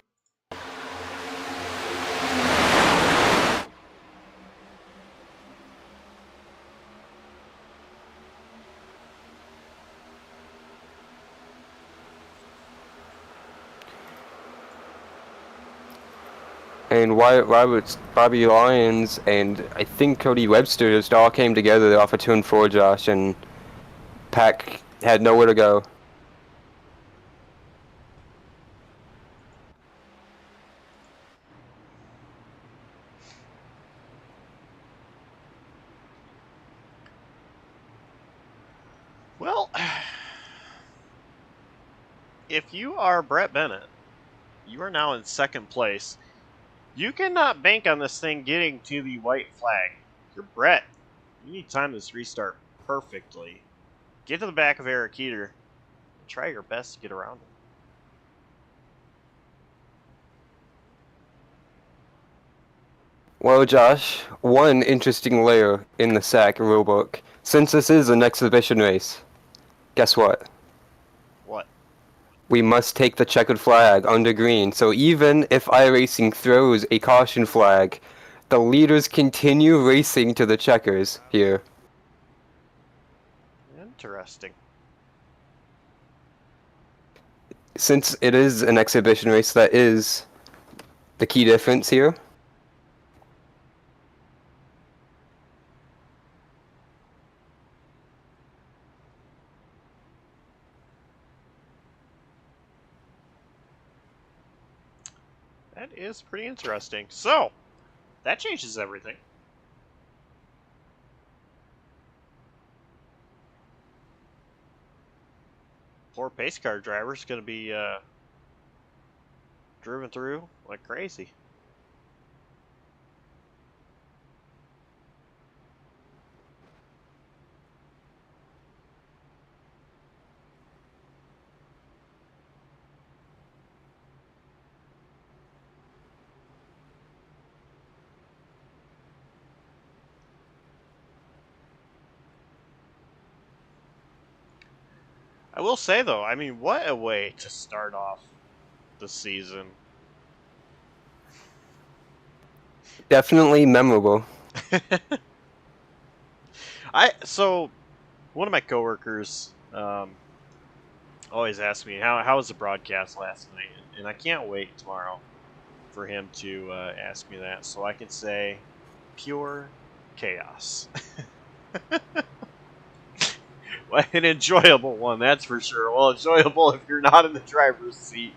And Wyatt Roberts, Bobby Lyons, and I think Cody Webster just all came together off of turn 4, Josh, and Pack had nowhere to go. Well, if you are Brett Bennett, you are now in second place. You cannot bank on this thing getting to the white flag. You're Brett. You need to time this restart perfectly. Get to the back of Eric Heater. Try your best to get around him. Well, Josh, one interesting layer in the SAAC rulebook. Since this is an exhibition race, guess what? What? We must take the checkered flag under green. So even if iRacing throws a caution flag, the leaders continue racing to the checkers here. Interesting. Since it is an exhibition race, that is the key difference here. That is pretty interesting. So, that changes everything. Poor pace car driver's going to be driven through like crazy. I will say, though, I mean, what a way to start off the season. Definitely memorable. So one of my coworkers always asks me how was the broadcast last night, and I can't wait tomorrow for him to ask me that, so I can say pure chaos. Well, an enjoyable one, that's for sure. Well, enjoyable if you're not in the driver's seat.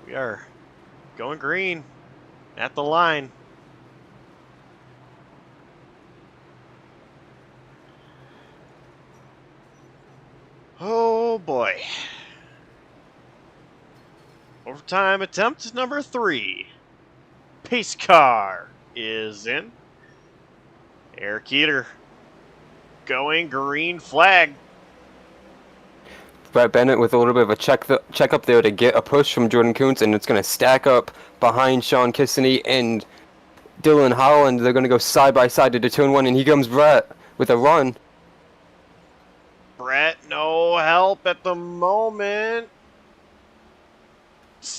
We are going green at the line. Oh boy. Overtime attempt number 3. Pace car is in. Eric Eater going green flag. Brett Bennett with a little bit of a check up there to get a push from Jordan Kuntz, and it's going to stack up behind Sean Kissany and Dylan Holland. They're going to go side by side to turn 1, and here comes Brett with a run. Brett, no help at the moment.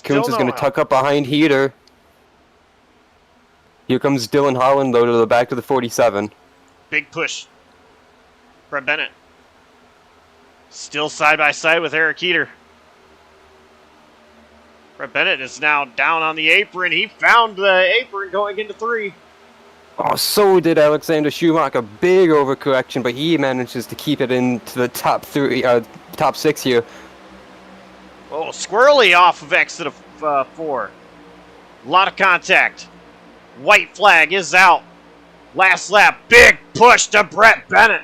Kuntz is going to tuck up behind Heater. Here comes Dylan Holland, though, to the back of the 47. Big push. Brett Bennett. Still side by side with Eric Eater. Brett Bennett is now down on the apron. He found the apron going into 3. Oh, so did Alexander Schumacher. Big overcorrection, but he manages to keep it into the top 6 here. Oh, squirrely off of exit of 4. A lot of contact. White flag is out. Last lap, big push to Brett Bennett.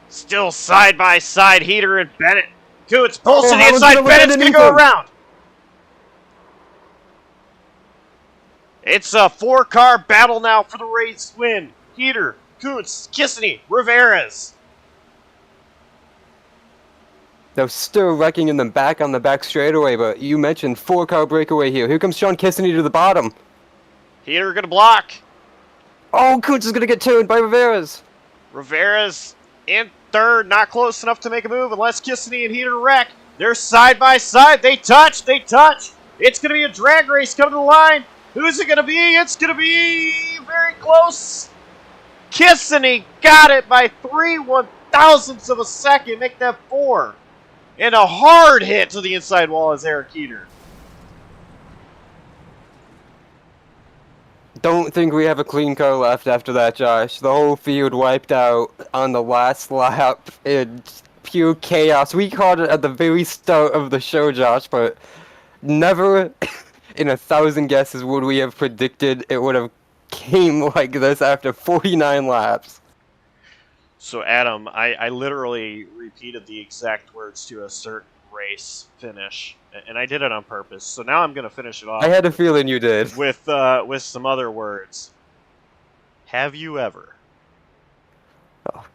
Still side by side, Heater and Bennett. Kuntz pulls to the inside. Bennett's going to go around. It's a 4-car battle now for the race win. Heater, Kuntz, Kissany, Rivera's. They're still wrecking in the back on the back straightaway, but you mentioned 4-car breakaway here. Here comes Sean Kissany to the bottom. Heater going to block. Oh, Kuntz is going to get turned by Rivera's. Rivera's in 3rd, not close enough to make a move unless Kissany and Heater wreck. They're side by side. They touch. It's going to be a drag race coming to the line. Who's it going to be? It's going to be very close. Kissany got it by 3/1000ths of a second. Make that 4. And a hard hit to the inside wall is Eric Eater. Don't think we have a clean car left after that, Josh. The whole field wiped out on the last lap in pure chaos. We called it at the very start of the show, Josh, but never in 1,000 guesses would we have predicted it would have came like this after 49 laps. So, Adam, I literally repeated the exact words to a certain race finish, and I did it on purpose. So now I'm going to finish it off. I had a feeling you did. With some other words. Have you ever?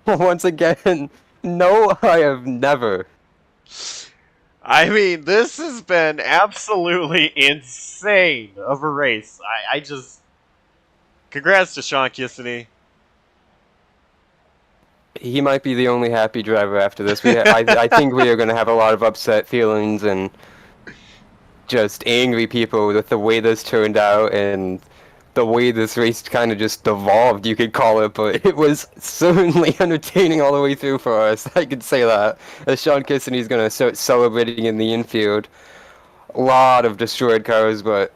Once again, No, I have never. I mean, this has been absolutely insane of a race. I just... Congrats to Sean Kissany. He might be the only happy driver after this. I think we are going to have a lot of upset feelings and just angry people with the way this turned out and the way this race kind of just evolved, you could call it, but it was certainly entertaining all the way through for us. I could say that. As Sean Kissany's going to start celebrating in the infield. A lot of destroyed cars, but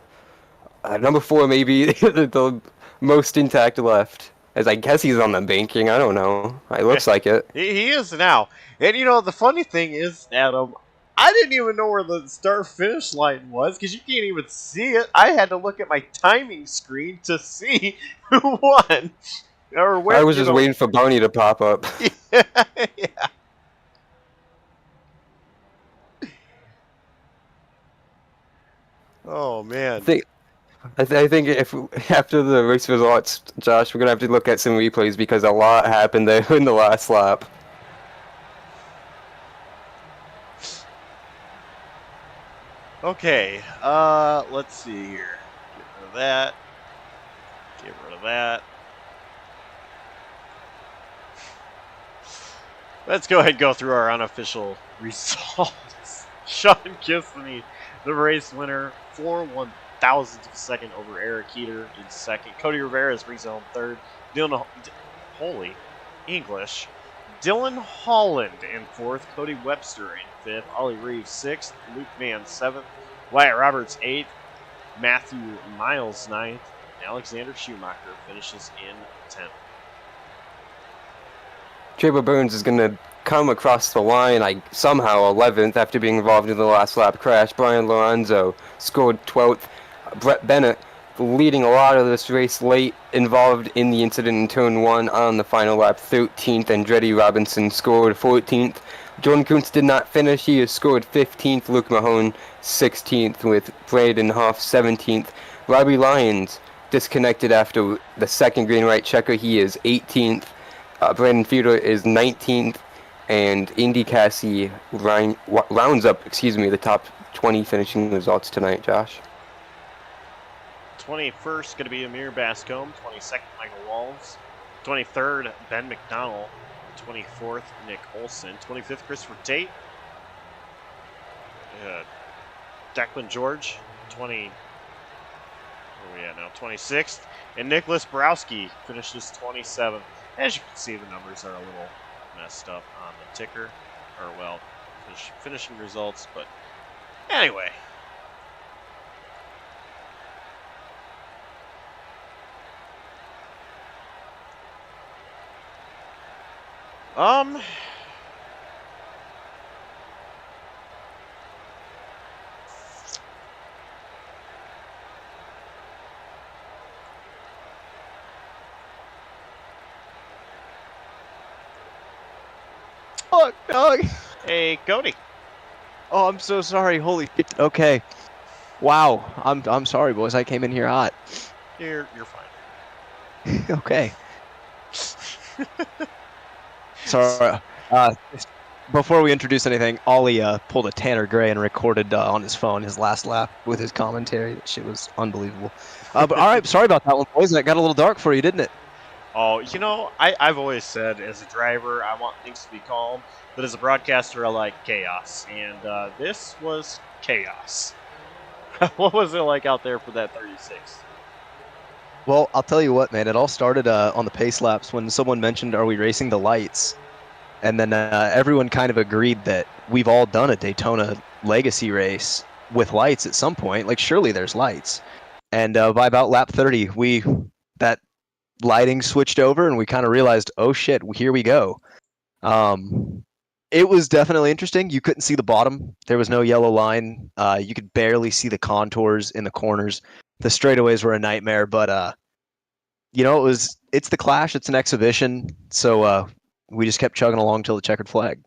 number 4 maybe the most intact left. As I guess he's on the banking, I don't know. It looks like it. He is now. And you know, the funny thing is, Adam, I didn't even know where the start-finish line was, because you can't even see it. I had to look at my timing screen to see who won. Or where, I was just waiting for Barney to pop up. Yeah, yeah. Oh, man. I think if after the race results, Josh, we're gonna have to look at some replays because a lot happened there in the last lap. Okay, let's see here. Get rid of that. Get rid of that. Let's go ahead and go through our unofficial results. Sean Kissany, the race winner, 4/1000th of a second over Eric Heater in second. Cody Rivera brings it home third. Holy English. Dylan Holland in fourth. Cody Webster in fifth. Ollie Reeves sixth. Luke Mann seventh. Wyatt Roberts eighth. Matthew Miles ninth. And Alexander Schumacher finishes in 10th. Trevor Burns is gonna come across the line, somehow 11th after being involved in the last lap crash. Brian Lorenzo scored 12th. Brett Bennett leading a lot of this race late, involved in the incident in turn 1 on the final lap, 13th. Andretti Robinson scored 14th. Jordan Kuntz did not finish. He has scored 15th. Luke Mahone 16th, with Braden Hoff 17th. Robbie Lyons disconnected after the second green right checker. He is 18th. Brandon Fiedler is 19th, and Indy Cassie rounds up, the top 20 finishing results tonight, Josh. 21st going to be Amir Bascombe. 22nd, Michael Walls. 23rd, Ben McDonnell. 24th, Nick Olson. 25th, Christopher Tate. Declan George. 26th. And Nicholas Borowski finishes 27th. As you can see, the numbers are a little messed up on the ticker. Or, well, finishing results. But anyway. Fuck, dog. Hey, Cody. Oh, I'm so sorry. Holy shit. Okay. Wow. I'm sorry, boys. I came in here hot. You're fine. Okay. Sorry. Before we introduce anything, Ollie pulled a Tanner Gray and recorded on his phone his last lap with his commentary. That shit was unbelievable. But all right, sorry about that one, boys. That got a little dark for you, didn't it? Oh, you know, I've always said as a driver, I want things to be calm, but as a broadcaster, I like chaos. And this was chaos. What was it like out there for that 36? Well, I'll tell you what, man. It all started on the pace laps when someone mentioned, "Are we racing the lights?" And then everyone kind of agreed that we've all done a Daytona legacy race with lights at some point. Like, surely there's lights. And by about lap 30, that lighting switched over, and we kind of realized, oh shit, here we go. It was definitely interesting. You couldn't see the bottom. There was no yellow line. You could barely see the contours in the corners. The straightaways were a nightmare, but it's the Clash. It's an exhibition, so we just kept chugging along till the checkered flag.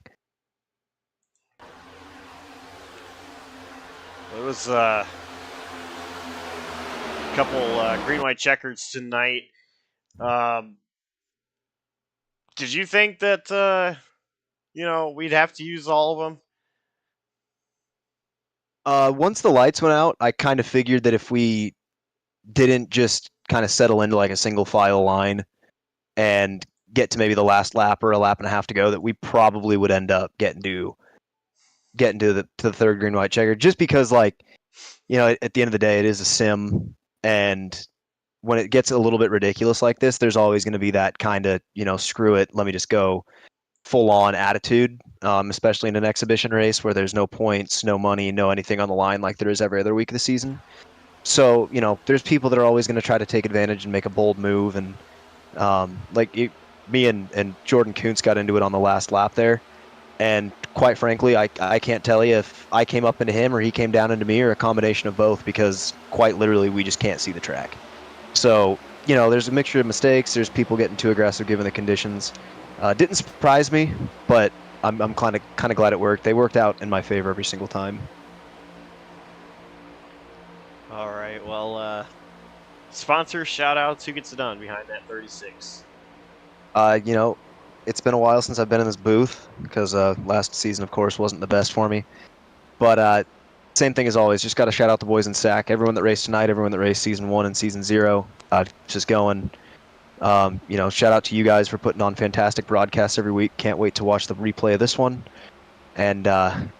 It was a couple green-white checkers tonight. Did you think that we'd have to use all of them. Once the lights went out, I kind of figured that if we didn't just kind of settle into like a single file line and get to maybe the last lap or a lap and a half to go, that we probably would end up getting to the third green white checker, just because, like, at the end of the day, it is a sim, and when it gets a little bit ridiculous like this, there's always going to be that kind of, screw it, let me just go full on attitude, especially in an exhibition race where there's no points, no money, no anything on the line like there is every other week of the season. So, there's people that are always going to try to take advantage and make a bold move. And me and Jordan Kuntz got into it on the last lap there. And quite frankly, I can't tell you if I came up into him or he came down into me, or a combination of both, because quite literally we just can't see the track. So, there's a mixture of mistakes. There's people getting too aggressive given the conditions. Didn't surprise me, but I'm kind of glad it worked. They worked out in my favor every single time. All right, well, sponsor shout-outs. Who gets it done behind that 36? It's been a while since I've been in this booth, because last season, of course, wasn't the best for me. But same thing as always. Just got to shout out the boys in SAAC. Everyone that raced tonight, everyone that raced Season 1 and Season 0. Just going. Shout out to you guys for putting on fantastic broadcasts every week. Can't wait to watch the replay of this one. And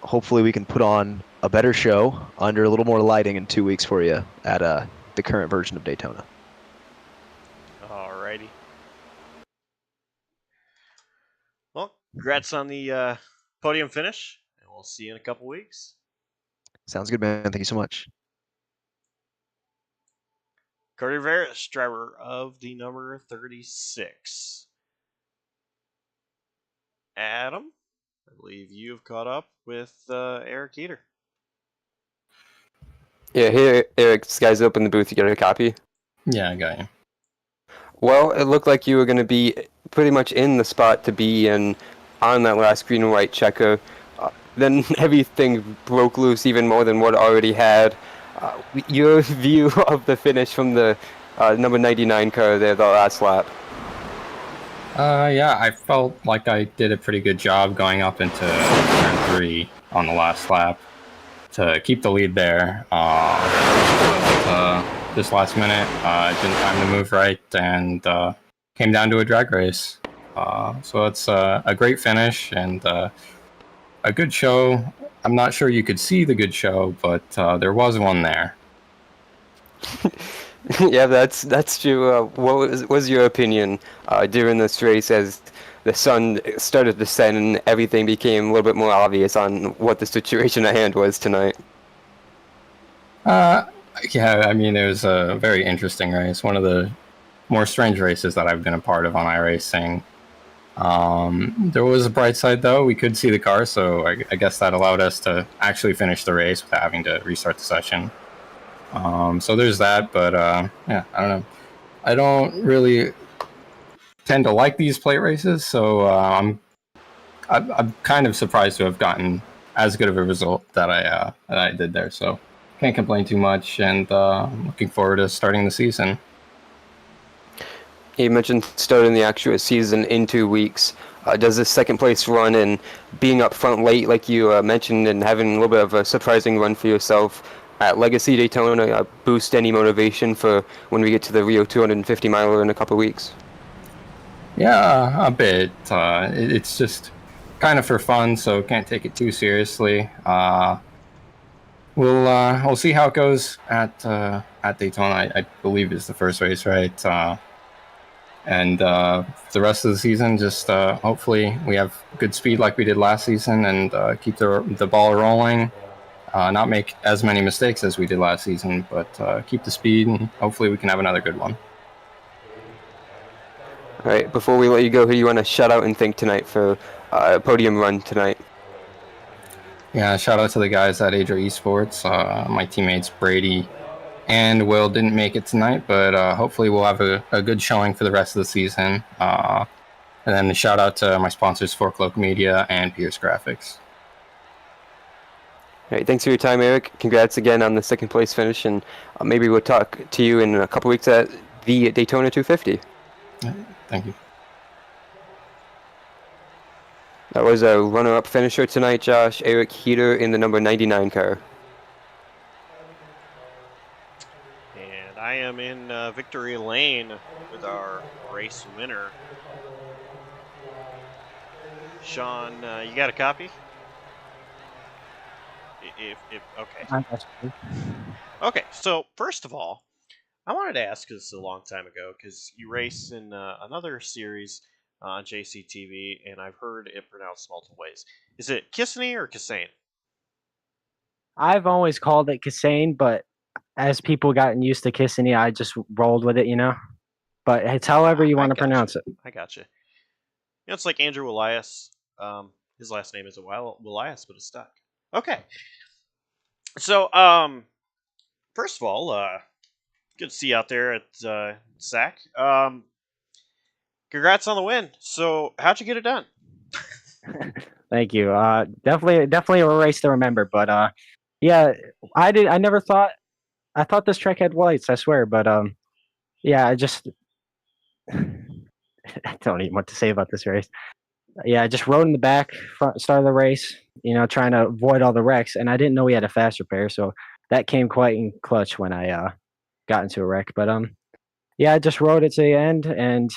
hopefully we can put on a better show under a little more lighting in 2 weeks for you at the current version of Daytona. Alrighty. Well, congrats on the podium finish, and we'll see you in a couple weeks. Sounds good, man. Thank you so much. Carter Veras, driver of the number 36. Adam, I believe you've caught up with Eric Eater. Yeah, here, Eric, this guy's open the booth. You got a copy? Yeah, I got you. Well, it looked like you were going to be pretty much in the spot to be in on that last green and white checker. Then everything broke loose even more than what it already had. Your view of the finish from the number 99 car there, the last lap. Yeah, I felt like I did a pretty good job going up into turn 3 on the last lap to keep the lead there. This last minute, didn't time the move right, and came down to a drag race. So it's a great finish and a good show. I'm not sure you could see the good show, but there was one there. Yeah, that's true. What was your opinion during this race as the sun started to set and everything became a little bit more obvious on what the situation at hand was tonight? Yeah, I mean, it was a very interesting race. One of the more strange races that I've been a part of on iRacing. There was a bright side, though. We could see the car, so I guess that allowed us to actually finish the race without having to restart the session. So there's that, but yeah, I don't know. I don't really tend to like these plate races, so I'm kind of surprised to have gotten as good of a result that I did there. So can't complain too much, and looking forward to starting the season. You mentioned starting the actual season in 2 weeks. Does this second place run and being up front late, like you mentioned, and having a little bit of a surprising run for yourself at Legacy Daytona boost any motivation for when we get to the Rio 250 miler in a couple weeks? Yeah, a bit. It's just kind of for fun, so can't take it too seriously. We'll see how it goes at Daytona. I believe it's the first race, right? And the rest of the season, just hopefully we have good speed like we did last season, and keep the ball rolling. Not make as many mistakes as we did last season, but keep the speed, and hopefully we can have another good one. All right, before we let you go, who do you want to shout out and thank tonight for a podium run tonight? Yeah, shout out to the guys at Adra Esports. My teammates Brady and Will didn't make it tonight, but hopefully we'll have a good showing for the rest of the season. And then a shout out to my sponsors, Fork Local Media and Pierce Graphics. All right, thanks for your time, Eric. Congrats again on the second place finish, and maybe we'll talk to you in a couple weeks at the Daytona 250. Thank you. That was a runner-up finisher tonight, Josh. Eric Heater in the number 99 car. And I am in victory lane with our race winner. Sean, you got a copy? If okay. Okay, so first of all, I wanted to ask this a long time ago because you race in another series on JCTV, and I've heard it pronounced multiple ways. Is it Kissany or Kissane? I've always called it Kassane, but as people gotten used to Kissany, I just rolled with it, you know. But it's however you want to pronounce it. I gotcha. You know, it's like Andrew Elias. His last name is Elias, but it's stuck. Okay. So, first of all, good to see you out there at SAAC. Congrats on the win. So, how'd you get it done? Thank you. Definitely a race to remember. But yeah, I never thought. I thought this track had lights. I swear. But yeah, I just I don't even know what to say about this race. Yeah, I just rode in the back, start of the race. You know, trying to avoid all the wrecks, and I didn't know we had a fast repair, so that came quite in clutch when I got into a wreck. But yeah, I just rode it to the end, and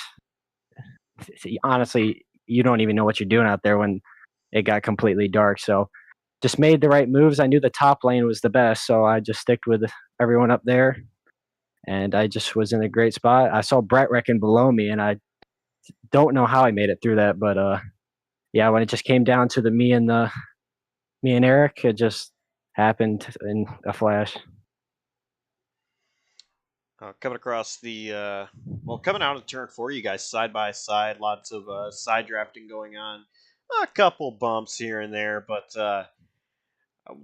honestly, you don't even know what you're doing out there when it got completely dark. So just made the right moves. I knew the top lane was the best, so I just sticked with everyone up there, and I just was in a great spot. I saw Brett wrecking below me, and I don't know how I made it through that, but yeah, when it just came down to me and Eric, it just happened in a flash. Coming across the coming out of turn 4, you guys side by side, lots of side drafting going on, a couple bumps here and there, but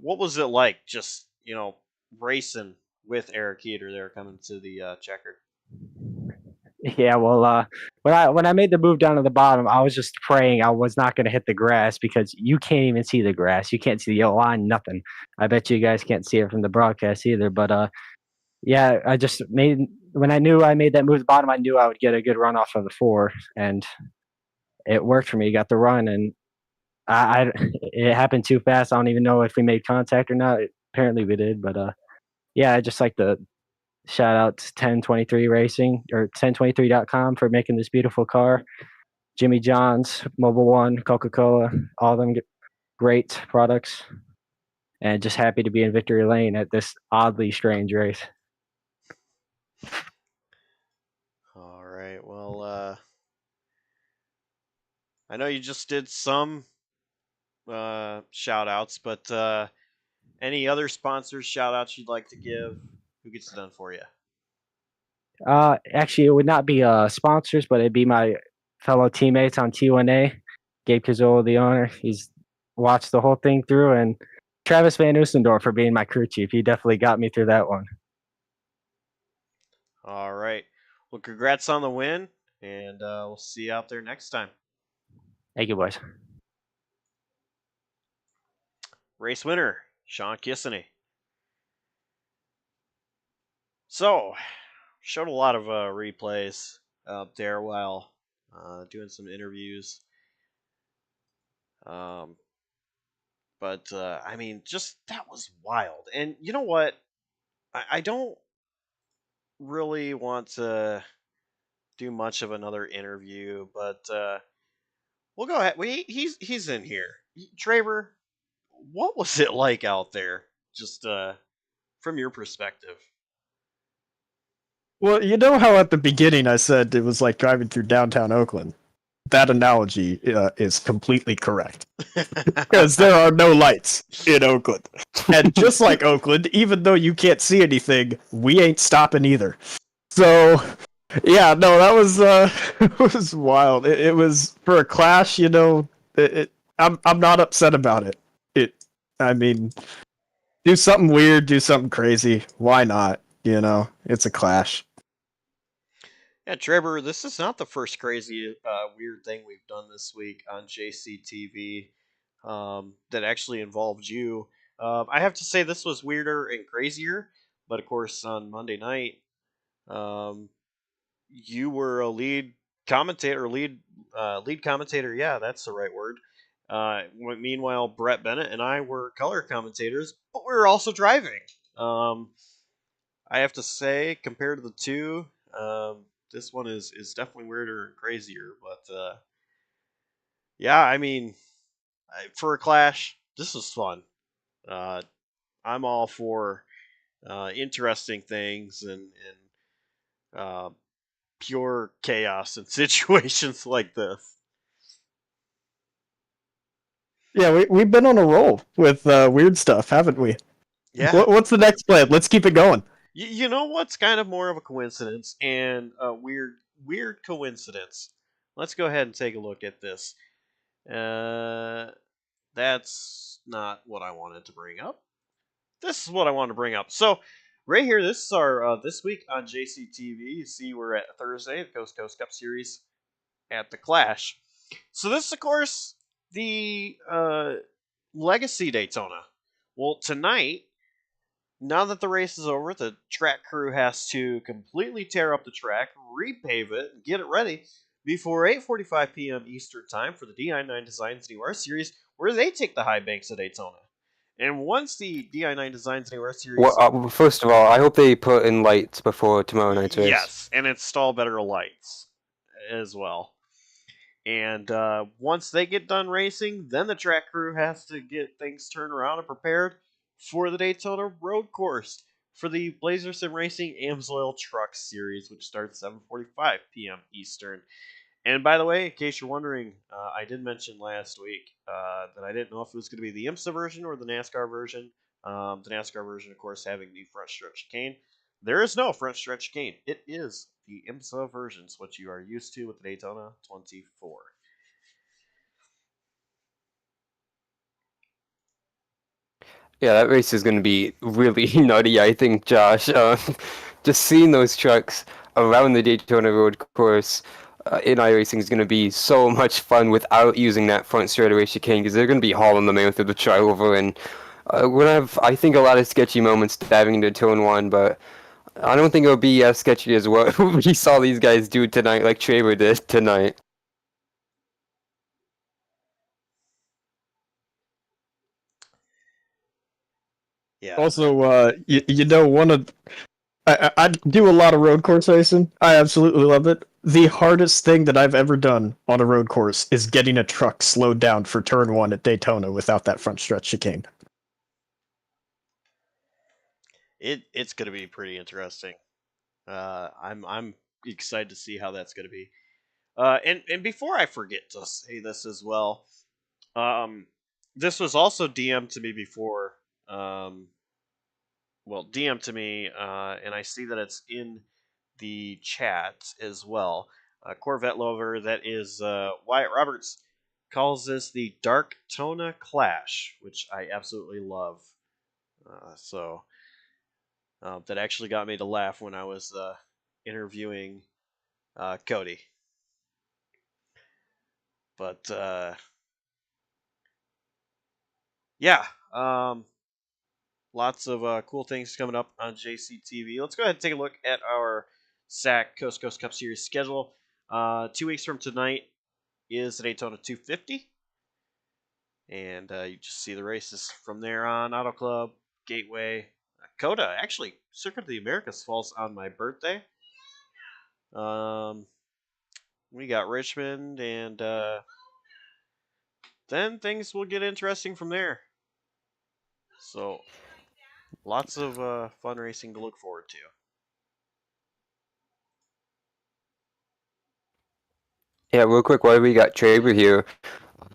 what was it like? Just racing with Eric Heater there coming to the checker. Yeah, well, when I made the move down to the bottom, I was just praying I was not going to hit the grass because you can't even see the grass. You can't see the yellow line, nothing. I bet you guys can't see it from the broadcast either. But yeah, I just when I knew I made that move to the bottom, I knew I would get a good run off of the 4, and it worked for me. Got the run, and it happened too fast. I don't even know if we made contact or not. Apparently we did, but yeah, I just like to shout out to 1023 Racing or 1023.com for making this beautiful car. Jimmy John's, Mobile One, Coca-Cola, all them great products. And just happy to be in victory lane at this oddly strange race. All right. Well, I know you just did some shout outs, but any other sponsors shout outs you'd like to give? Who gets it done for you? Actually, it would not be sponsors, but it'd be my fellow teammates on T1A. Gabe Cazzola, the owner, he's watched the whole thing through, and Travis Van Oostendorf for being my crew chief. He definitely got me through that one. All right. Well, congrats on the win, and we'll see you out there next time. Thank you, boys. Race winner, Sean Kissany. So, showed a lot of replays up there while doing some interviews. But I mean, just that was wild. And you know what? I don't really want to do much of another interview, but we'll go ahead. He's in here. Traver, what was it like out there? Just from your perspective. Well, you know how at the beginning I said it was like driving through downtown Oakland? That analogy is completely correct. Because there are no lights in Oakland. And just like Oakland, even though you can't see anything, we ain't stopping either. So, yeah, no, that was it was wild. It was for a clash, you know. I'm not upset about it. I mean, do something weird, do something crazy. Why not? You know, it's a clash. Yeah, Trevor, this is not the first crazy, weird thing we've done this week on JCTV that actually involved you. I have to say this was weirder and crazier, but of course on Monday night, you were a lead commentator. Yeah, that's the right word. Meanwhile, Brett Bennett and I were color commentators, but we were also driving. I have to say, compared to the two, this one is definitely weirder and crazier. But yeah, I mean, for a clash, this was fun. I'm all for interesting things and pure chaos in situations like this. Yeah, we've been on a roll with weird stuff, haven't we? Yeah. What's the next plan? Let's keep it going. You know what's kind of more of a coincidence and a weird coincidence? Let's go ahead and take a look at this. That's not what I wanted to bring up. This is what I wanted to bring up. So, right here, this is our this week on JCTV. You see, we're at Thursday, the Coast to Coast Cup Series at the Clash. So this is, of course, the Legacy Daytona. Well, tonight, now that the race is over, the track crew has to completely tear up the track, repave it, and get it ready before 8:45 p.m. Eastern Time for the DI9 Designs NAOR Series, where they take the high banks of Daytona. And once the DI9 Designs NAOR Series... Well, first of all, I hope they put in lights before tomorrow night's race. Yes, and install better lights as well. And once they get done racing, then the track crew has to get things turned around and prepared for the Daytona road course for the Blazer Sim Racing AmsOil Truck Series, which starts 7:45 p.m. Eastern. And by the way, in case you're wondering, I did mention last week that I didn't know if it was going to be the IMSA version or the NASCAR version. The NASCAR version, of course, having the front stretch chicane. There is no front stretch chicane. It is the IMSA versions, what you are used to with the Daytona 24. Yeah, that race is going to be really nutty, I think, Josh. Just seeing those trucks around the Daytona road course in iRacing is going to be so much fun without using that front straightaway chicane, because they're going to be hauling the man through the trioval, and we're going to have, I think, a lot of sketchy moments diving into turn one, but I don't think it'll be as sketchy as what we saw these guys do tonight, like Traver did tonight. Yeah. Also, you know, I do a lot of road course racing. I absolutely love it. The hardest thing that I've ever done on a road course is getting a truck slowed down for turn one at Daytona without that front stretch chicane. It's going to be pretty interesting. I'm excited to see how that's going to be. And before I forget to say this as well, this was also DM'd to me before. DM'd to me, and I see that it's in the chat as well. Corvette lover, that is Wyatt Roberts, calls this the Darktona Clash, which I absolutely love. That actually got me to laugh when I was interviewing Cody. But yeah, lots of cool things coming up on JCTV. Let's go ahead and take a look at our SAAC Coast to Coast Cup Series schedule. 2 weeks from tonight is the Daytona 250. And you just see the races from there on. Auto Club, Gateway, COTA. Actually, Circuit of the Americas falls on my birthday. We got Richmond, and then things will get interesting from there. So, lots of fun racing to look forward to. Yeah, real quick, while we got Traver here,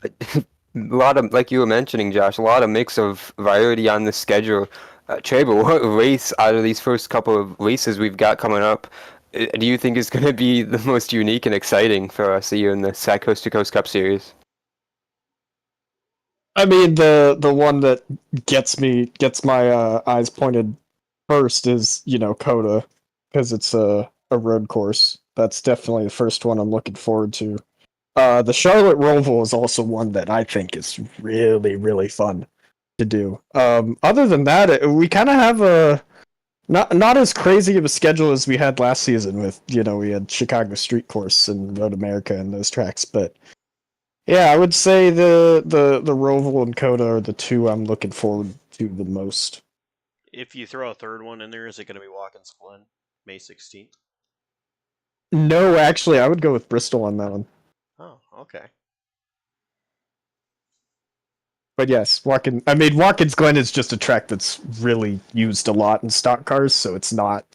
a lot of, like you were mentioning, Josh, a lot of mix of variety on the schedule. Traver, what race out of these first couple of races we've got coming up do you think is going to be the most unique and exciting for us here in the SAAC Coast to Coast Cup Series? I mean, the one that gets my eyes pointed first is, you know, COTA, because it's a road course. That's definitely the first one I'm looking forward to. The Charlotte Roval is also one that I think is really, really fun to do. Other than that, we kind of have a not as crazy of a schedule as we had last season with, you know, we had Chicago Street Course and Road America and those tracks, but Yeah, I would say the Roval and Coda are the two I'm looking forward to the most. If you throw a third one in there, is it going to be Watkins Glen, May 16th? No, actually, I would go with Bristol on that one. Oh, okay. But yes, Watkins Glen is just a track that's really used a lot in stock cars, so it's not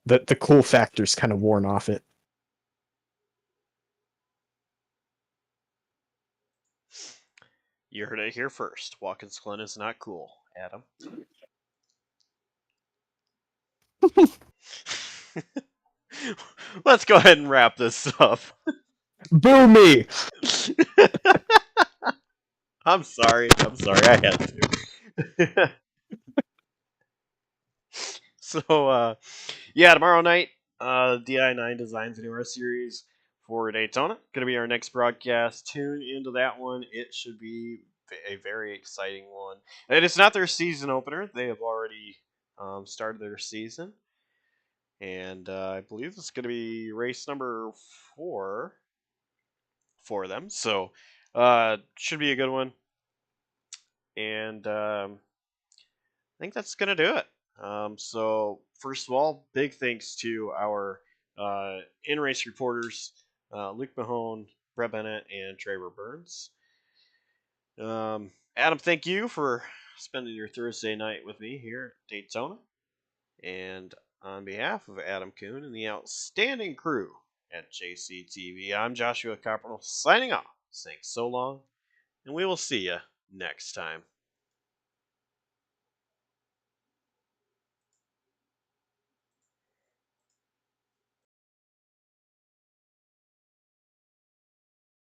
the cool factor's kind of worn off it. You heard it here first. Watkins Glen is not cool, Adam. Let's go ahead and wrap this up. Boo me! I'm sorry. I had to. So, yeah, tomorrow night, DI9 Designs Anywhere series for Daytona. Going to be our next broadcast. Tune into that one. It should be a very exciting one. And it's not their season opener. They have already started their season. And I believe it's going to be race number 4 for them. So, should be a good one. And I think that's going to do it. So, first of all, big thanks to our in-race reporters, Luke Mahone, Brett Bennett, and Trevor Burns. Adam, thank you for spending your Thursday night with me here at Daytona. And on behalf of Adam Kuhn and the outstanding crew at JCTV, I'm Joshua Coppernoll signing off. Thanks so long, and we will see you next time.